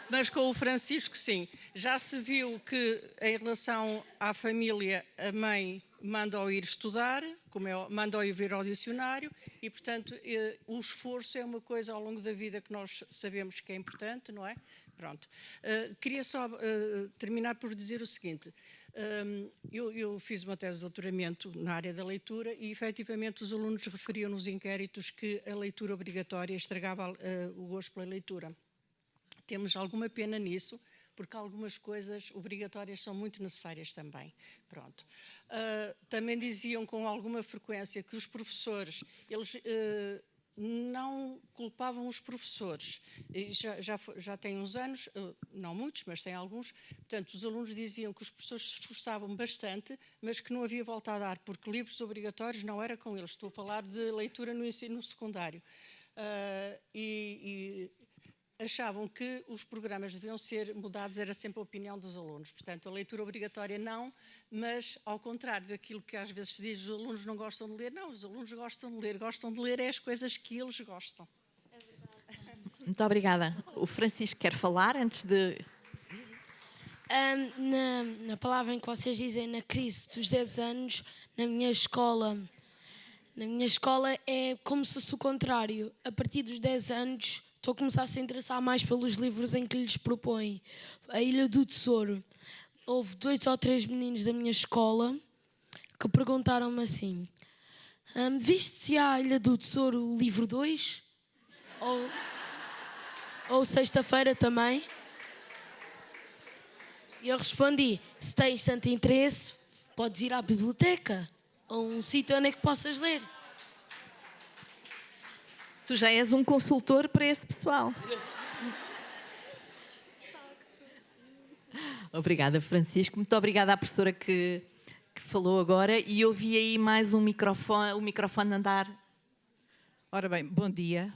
Mas com o Francisco, sim. Já se viu que, em relação à família, a mãe manda-o ir estudar, manda-o ir ver ao dicionário e, portanto, o esforço é uma coisa ao longo da vida que nós sabemos que é importante, não é? Pronto. Queria só terminar por dizer o seguinte. Eu fiz uma tese de doutoramento na área da leitura e, efetivamente, os alunos referiam nos inquéritos que a leitura obrigatória estragava o gosto pela leitura. Temos alguma pena nisso, porque algumas coisas obrigatórias são muito necessárias também. Pronto. Também diziam com alguma frequência que os professores, eles não culpavam os professores. Já tem uns anos, não muitos, mas tem alguns, portanto, os alunos diziam que os professores se esforçavam bastante, mas que não havia volta a dar, porque livros obrigatórios não era com eles. Estou a falar de leitura no ensino secundário. Achavam que os programas deviam ser mudados, era sempre a opinião dos alunos. Portanto, a leitura obrigatória não, mas ao contrário daquilo que às vezes se diz, os alunos não gostam de ler. Não, os alunos gostam de ler é as coisas que eles gostam. É verdade. Muito obrigada. O Francisco quer falar antes de... Na palavra em que vocês dizem, na crise dos 10 anos, na minha escola é como se fosse o contrário. A partir dos 10 anos... estou a começar a se interessar mais pelos livros em que lhes propõe. A Ilha do Tesouro. Houve 2 ou 3 meninos da minha escola que perguntaram-me assim: viste se há a Ilha do Tesouro o livro 2? Ou sexta-feira também? E eu respondi, se tens tanto interesse, podes ir à biblioteca, ou um sítio onde é que possas ler. Tu já és um consultor para esse pessoal. Obrigada, Francisco. Muito obrigada à professora que falou agora. E eu vi aí mais o microfone andar. Ora bem, bom dia,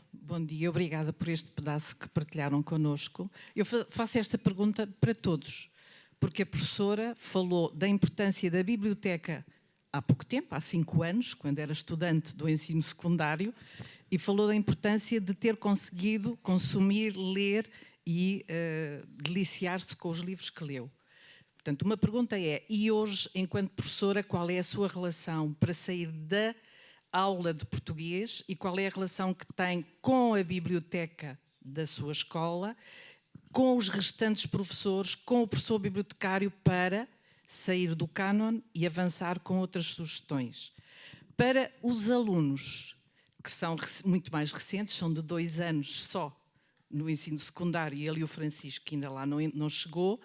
obrigada por este pedaço que partilharam connosco. Eu faço esta pergunta para todos, porque a professora falou da importância da biblioteca há pouco tempo, há 5 anos, quando era estudante do ensino secundário, e falou da importância de ter conseguido consumir, ler e deliciar-se com os livros que leu. Portanto, uma pergunta é, e hoje, enquanto professora, qual é a sua relação para sair da aula de português e qual é a relação que tem com a biblioteca da sua escola, com os restantes professores, com o professor bibliotecário para sair do cânon e avançar com outras sugestões. Para os alunos, que são muito mais recentes, são de 2 anos só no ensino secundário, e ele e o Francisco, que ainda lá não chegou,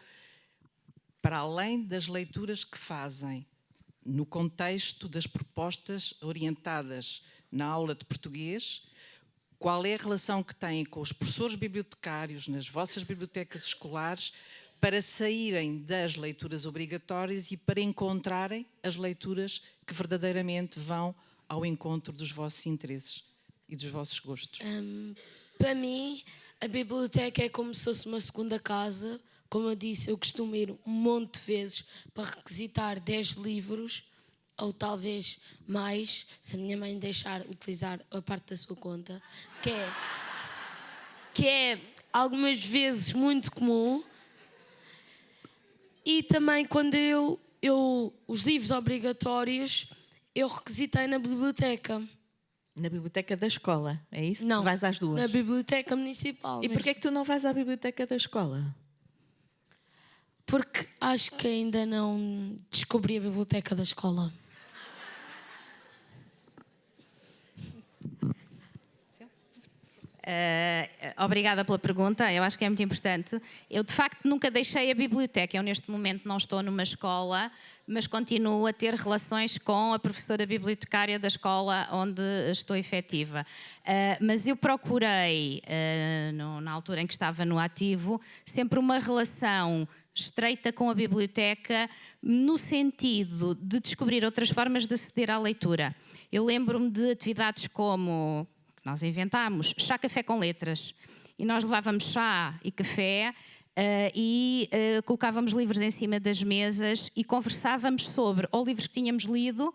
para além das leituras que fazem, no contexto das propostas orientadas na aula de português, qual é a relação que têm com os professores bibliotecários nas vossas bibliotecas escolares para saírem das leituras obrigatórias e para encontrarem as leituras que verdadeiramente vão ao encontro dos vossos interesses e dos vossos gostos? Para mim, a biblioteca é como se fosse uma segunda casa. Como eu disse, eu costumo ir um monte de vezes para requisitar 10 livros, ou talvez mais, se a minha mãe deixar utilizar a parte da sua conta, que é algumas vezes muito comum. E também quando os livros obrigatórios, eu requisitei na biblioteca. Na biblioteca da escola, é isso? Não, vais às 2? na biblioteca municipal. E porquê é que tu não vais à biblioteca da escola? Porque acho que ainda não descobri a biblioteca da escola. Obrigada pela pergunta, eu acho que é muito importante. Eu, de facto, nunca deixei a biblioteca. Eu, neste momento, não estou numa escola, mas continuo a ter relações com a professora bibliotecária da escola onde estou efetiva. Mas eu procurei, na altura em que estava no ativo, sempre uma relação estreita com a biblioteca, no sentido de descobrir outras formas de aceder à leitura. Eu lembro-me de atividades como... Nós inventámos chá, café com letras. E nós levávamos chá e café e colocávamos livros em cima das mesas e conversávamos sobre ou livros que tínhamos lido,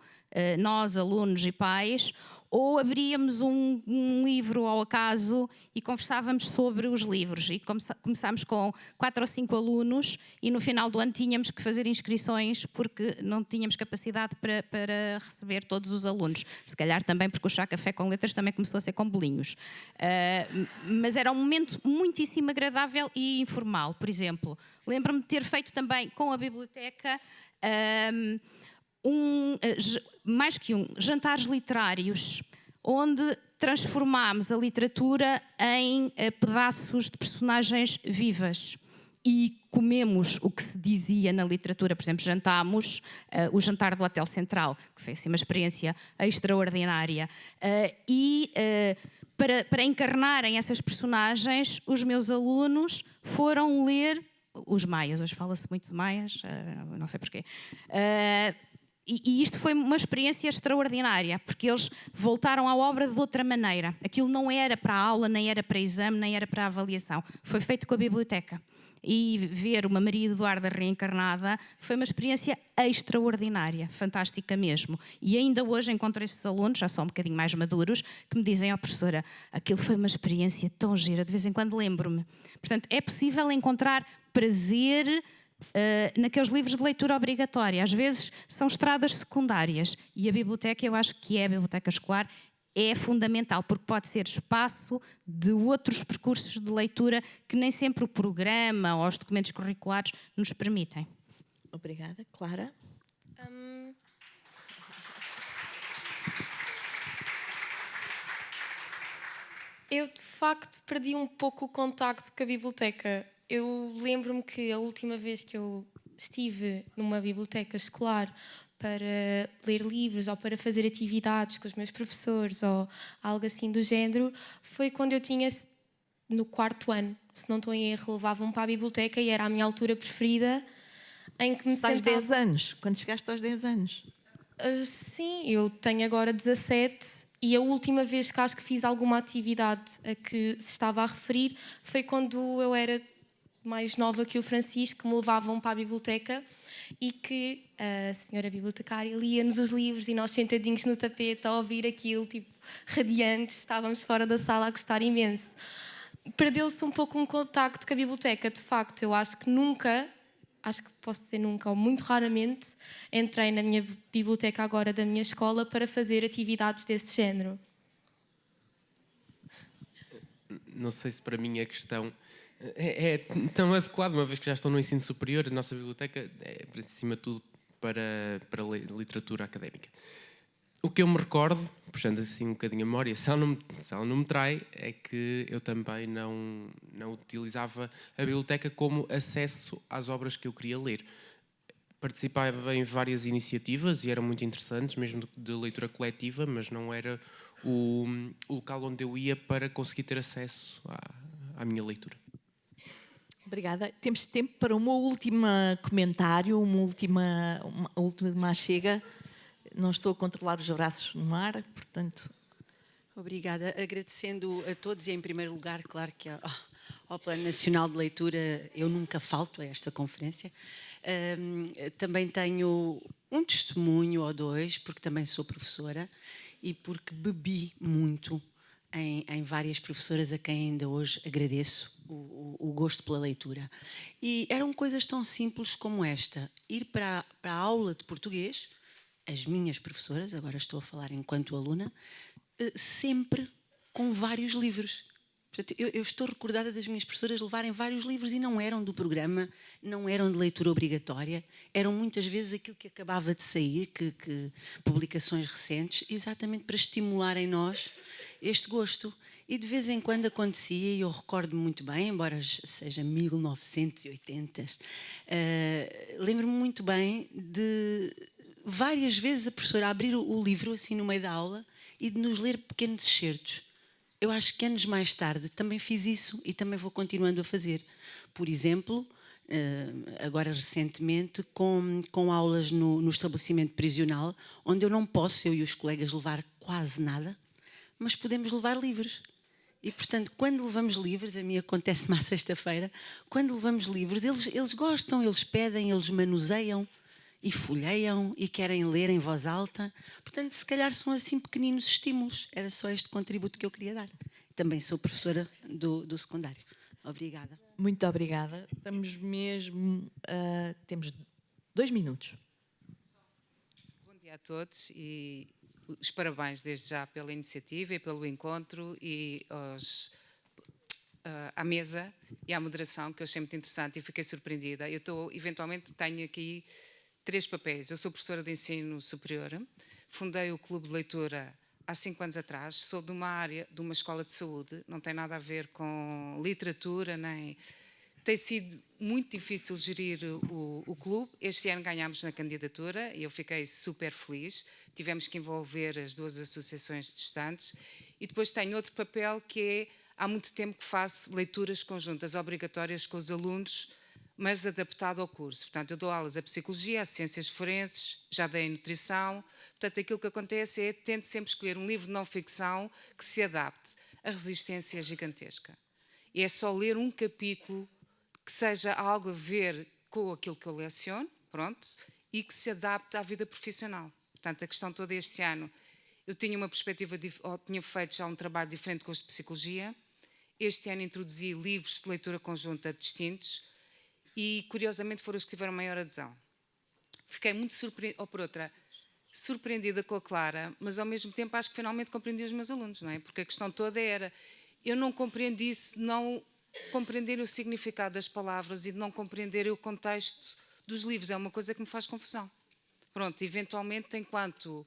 nós, alunos e pais, ou abríamos um livro ao acaso e conversávamos sobre os livros. E começámos com 4 ou 5 alunos e no final do ano tínhamos que fazer inscrições porque não tínhamos capacidade para receber todos os alunos. Se calhar também porque o chá café com letras também começou a ser com bolinhos. Mas era um momento muitíssimo agradável e informal. Por exemplo, lembro-me de ter feito também com a biblioteca mais que jantares literários, onde transformámos a literatura em pedaços de personagens vivas e comemos o que se dizia na literatura. Por exemplo, jantámos o jantar do Hotel Central, que foi assim, uma experiência extraordinária. Para encarnarem essas personagens, os meus alunos foram ler os maias. Hoje fala-se muito de maias, não sei porquê. E isto foi uma experiência extraordinária, porque eles voltaram à obra de outra maneira. Aquilo não era para a aula, nem era para exame, nem era para a avaliação. Foi feito com a biblioteca. E ver uma Maria Eduarda reencarnada foi uma experiência extraordinária, fantástica mesmo. E ainda hoje encontro esses alunos, já são um bocadinho mais maduros, que me dizem: professora, aquilo foi uma experiência tão gira, de vez em quando lembro-me. Portanto, é possível encontrar prazer naqueles livros de leitura obrigatória. Às vezes são estradas secundárias e a biblioteca, eu acho que é a biblioteca escolar, é fundamental, porque pode ser espaço de outros percursos de leitura que nem sempre o programa ou os documentos curriculares nos permitem. Obrigada. Clara? Eu, de facto, perdi um pouco o contacto com a biblioteca. Eu lembro-me que a última vez que eu estive numa biblioteca escolar para ler livros ou para fazer atividades com os meus professores ou algo assim do género, foi quando eu tinha no 4º ano. Se não estou em erro, levavam-me para a biblioteca e era a minha altura preferida, em que me Estás sentava... 10 anos, quando chegaste aos 10 anos. Sim, eu tenho agora 17 e a última vez que acho que fiz alguma atividade a que se estava a referir foi quando eu era mais nova que o Francisco, que me levavam para a biblioteca e que a senhora bibliotecária lia-nos os livros e nós sentadinhos no tapete a ouvir aquilo, tipo, radiantes, estávamos fora da sala a gostar imenso. Perdeu-se um pouco um contacto com a biblioteca, de facto. Eu acho que nunca, acho que posso dizer nunca, ou muito raramente, entrei na minha biblioteca agora da minha escola para fazer atividades desse género. Não sei se para mim a questão é tão adequada, uma vez que já estou no ensino superior, a nossa biblioteca é, acima de tudo, para literatura académica. O que eu me recordo, puxando assim um bocadinho a memória, se ela não me trai, é que eu também não utilizava a biblioteca como acesso às obras que eu queria ler. Participava em várias iniciativas e eram muito interessantes, mesmo de leitura coletiva, mas não era o local onde eu ia para conseguir ter acesso à minha leitura. Obrigada. Temos tempo para um último comentário, uma última chega. Não estou a controlar os braços no ar, portanto... Obrigada. Agradecendo a todos e, em primeiro lugar, claro que ao Plano Nacional de Leitura eu nunca falto a esta conferência. Também tenho um testemunho ou dois, porque também sou professora e porque bebi muito em várias professoras a quem ainda hoje agradeço o gosto pela leitura. E eram coisas tão simples como esta. Ir para a aula de português, as minhas professoras, agora estou a falar enquanto aluna, sempre com vários livros. Portanto, eu estou recordada das minhas professoras levarem vários livros e não eram do programa, não eram de leitura obrigatória, eram muitas vezes aquilo que acabava de sair, que publicações recentes, exatamente para estimular em nós este gosto. E de vez em quando acontecia, e eu recordo-me muito bem, embora seja 1980, lembro-me muito bem de várias vezes a professora abrir o livro assim no meio da aula e de nos ler pequenos excertos. Eu acho que anos mais tarde também fiz isso e também vou continuando a fazer. Por exemplo, agora recentemente, com aulas no estabelecimento prisional, onde eu não posso, eu e os colegas, levar quase nada, mas podemos levar livros. E, portanto, quando levamos livros, a mim acontece-me à sexta-feira, quando levamos livros, eles gostam, eles pedem, eles manuseiam e folheiam e querem ler em voz alta. Portanto, se calhar são assim pequeninos estímulos. Era só este contributo que eu queria dar. Também sou professora do secundário. Obrigada. Muito obrigada. Estamos mesmo... temos 2 minutos. Bom dia a todos e os parabéns desde já pela iniciativa e pelo encontro e à mesa e à moderação, que eu achei muito interessante e fiquei surpreendida. Eventualmente tenho aqui 3 papéis. Eu sou professora de ensino superior, fundei o Clube de Leitura há 5 anos atrás, sou de uma área, de uma escola de saúde, não tem nada a ver com literatura, nem... Tem sido muito difícil gerir o clube. Este ano ganhámos na candidatura e eu fiquei super feliz. Tivemos que envolver as 2 associações de estudantes. E depois tenho outro papel que é, há muito tempo que faço leituras conjuntas obrigatórias com os alunos, mas adaptado ao curso. Portanto, eu dou aulas a Psicologia, a Ciências Forenses, já dei em Nutrição. Portanto, aquilo que acontece é, tento sempre escolher um livro de não-ficção que se adapte. A Resistência é gigantesca. E é só ler um capítulo que seja algo a ver com aquilo que eu leciono, pronto, e que se adapte à vida profissional. Portanto, a questão toda este ano, eu tinha uma perspectiva, ou tinha feito já um trabalho diferente com os de Psicologia. Este ano introduzi livros de leitura conjunta distintos, e curiosamente foram os que tiveram maior adesão. Fiquei muito surpreendida com a Clara, mas ao mesmo tempo acho que finalmente compreendi os meus alunos, não é? Porque a questão toda era, eu não compreendi se não compreender o significado das palavras e de não compreender o contexto dos livros, é uma coisa que me faz confusão. Pronto, eventualmente, enquanto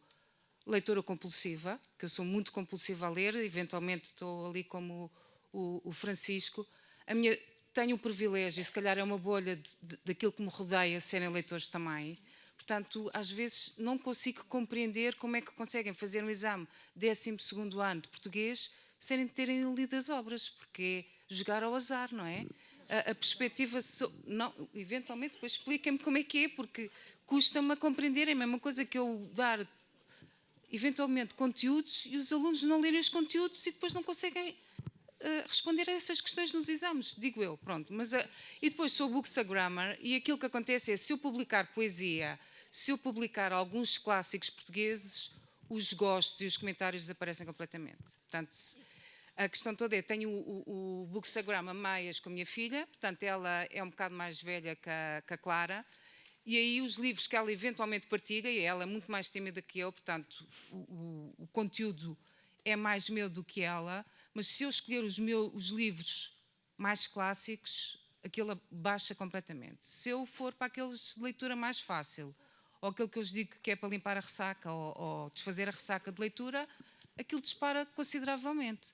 leitora compulsiva, que eu sou muito compulsiva a ler, eventualmente estou ali como o Francisco, a minha tenho o privilégio, e se calhar é uma bolha daquilo que me rodeia, serem leitores também. Portanto, às vezes não consigo compreender como é que conseguem fazer um exame 12º ano de português sem terem lido as obras, porque é jogar ao azar, não é? A perspectiva... Não, eventualmente, depois expliquem-me como é que é, porque custa-me a compreender. É a mesma coisa que eu dar, eventualmente, conteúdos e os alunos não lerem os conteúdos e depois não conseguem responder a essas questões nos exames, digo eu, pronto. Mas, e depois sou Bookstagrammer e aquilo que acontece é, se eu publicar poesia, se eu publicar alguns clássicos portugueses, os gostos e os comentários desaparecem completamente. Portanto, a questão toda é, tenho o Bookstagrammer Meias com a minha filha, portanto ela é um bocado mais velha que a Clara, e aí os livros que ela eventualmente partilha, e ela é muito mais tímida que eu, portanto o conteúdo é mais meu do que ela, mas se eu escolher os livros mais clássicos, aquilo baixa completamente. Se eu for para aqueles de leitura mais fácil, ou aquilo que eu lhes digo que é para limpar a ressaca ou desfazer a ressaca de leitura, aquilo dispara consideravelmente.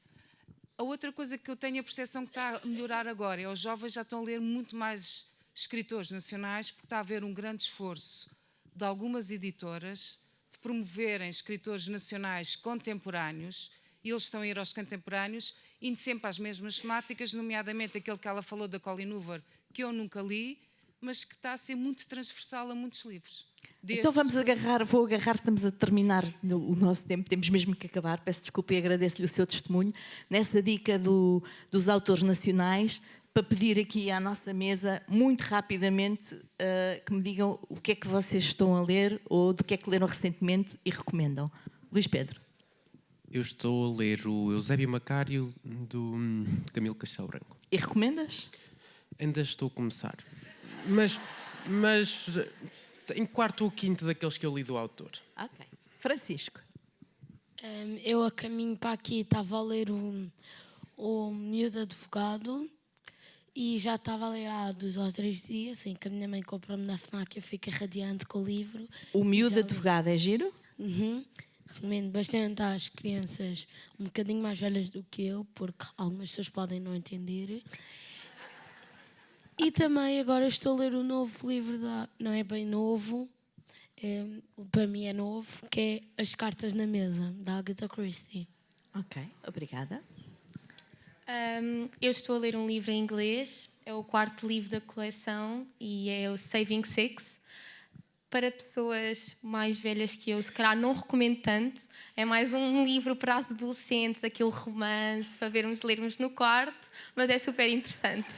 A outra coisa que eu tenho a percepção que está a melhorar agora é os jovens já estão a ler muito mais escritores nacionais, porque está a haver um grande esforço de algumas editoras de promoverem escritores nacionais contemporâneos, e eles estão a ir aos contemporâneos, indo sempre às mesmas temáticas, nomeadamente aquele que ela falou da Colleen Hoover, que eu nunca li, mas que está a ser muito transversal a muitos livros. Então vou agarrar, estamos a terminar o nosso tempo, temos mesmo que acabar, peço desculpa e agradeço-lhe o seu testemunho, nessa dica dos autores nacionais, para pedir aqui à nossa mesa, muito rapidamente, que me digam o que é que vocês estão a ler ou do que é que leram recentemente e recomendam. Luís Pedro. Eu estou a ler o Eusébio Macário, do Camilo Castelo Branco. E recomendas? Ainda estou a começar. Mas em quarto ou quinto daqueles que eu li do autor. Ok. Francisco. Eu, a caminho para aqui, estava a ler o Miúdo Advogado e já estava a ler há 2 ou 3 dias, assim, que a minha mãe comprou-me na FNAC e eu fico radiante com o livro. O Miúdo Advogado é giro? Uhum. Recomendo bastante às crianças um bocadinho mais velhas do que eu, porque algumas pessoas podem não entender. E também agora estou a ler o novo livro, não é bem novo, para mim é novo, que é As Cartas na Mesa, da Agatha Christie. Ok, obrigada. Eu estou a ler um livro em inglês, é o 4º livro da coleção e é o Saving Six. Para pessoas mais velhas que eu, se calhar não recomendo tanto. É mais um livro para as adolescentes, aquele romance, para lermos no quarto, mas é super interessante.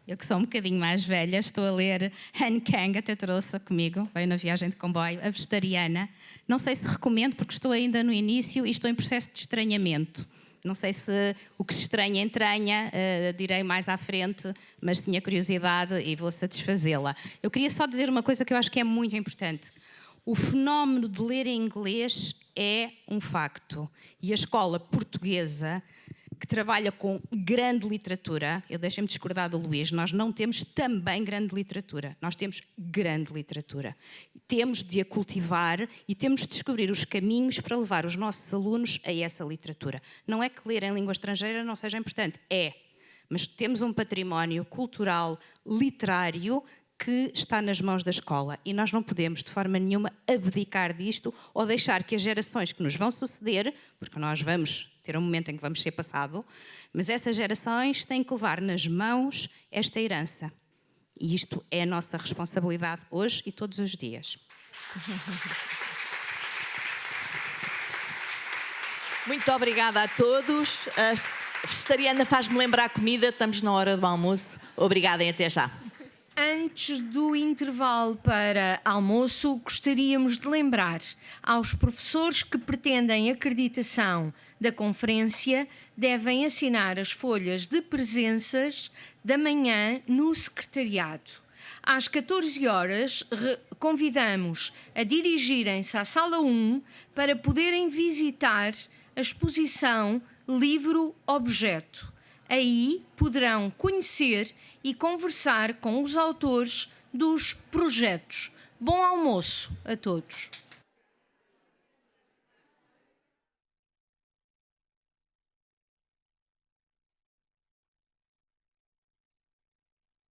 Eu que sou um bocadinho mais velha, estou a ler Han Kang, até trouxe comigo, veio na viagem de comboio, A Vegetariana. Não sei se recomendo, porque estou ainda no início e estou em processo de estranhamento. Não sei se o que se estranha entranha, direi mais à frente, mas tinha curiosidade e vou satisfazê-la. Eu queria só dizer uma coisa que eu acho que é muito importante. O fenómeno de ler em inglês é um facto. E a escola portuguesa, que trabalha com grande literatura, eu deixei-me discordar do Luís, nós não temos também grande literatura, nós temos grande literatura. Temos de a cultivar e temos de descobrir os caminhos para levar os nossos alunos a essa literatura. Não é que ler em língua estrangeira não seja importante, é. Mas temos um património cultural, literário, que está nas mãos da escola e nós não podemos, de forma nenhuma, abdicar disto ou deixar que as gerações que nos vão suceder, porque nós vamos ter um momento em que vamos ser passado, mas essas gerações têm que levar nas mãos esta herança. E isto é a nossa responsabilidade hoje e todos os dias. Muito obrigada a todos. A vegetariana faz-me lembrar a comida, estamos na hora do almoço. Obrigada e até já. Antes do intervalo para almoço, gostaríamos de lembrar aos professores que pretendem acreditação da conferência, devem assinar as folhas de presenças da manhã no secretariado. Às 14 horas, convidamos a dirigirem-se à sala 1 para poderem visitar a exposição Livro-Objeto. Aí poderão conhecer e conversar com os autores dos projetos. Bom almoço a todos.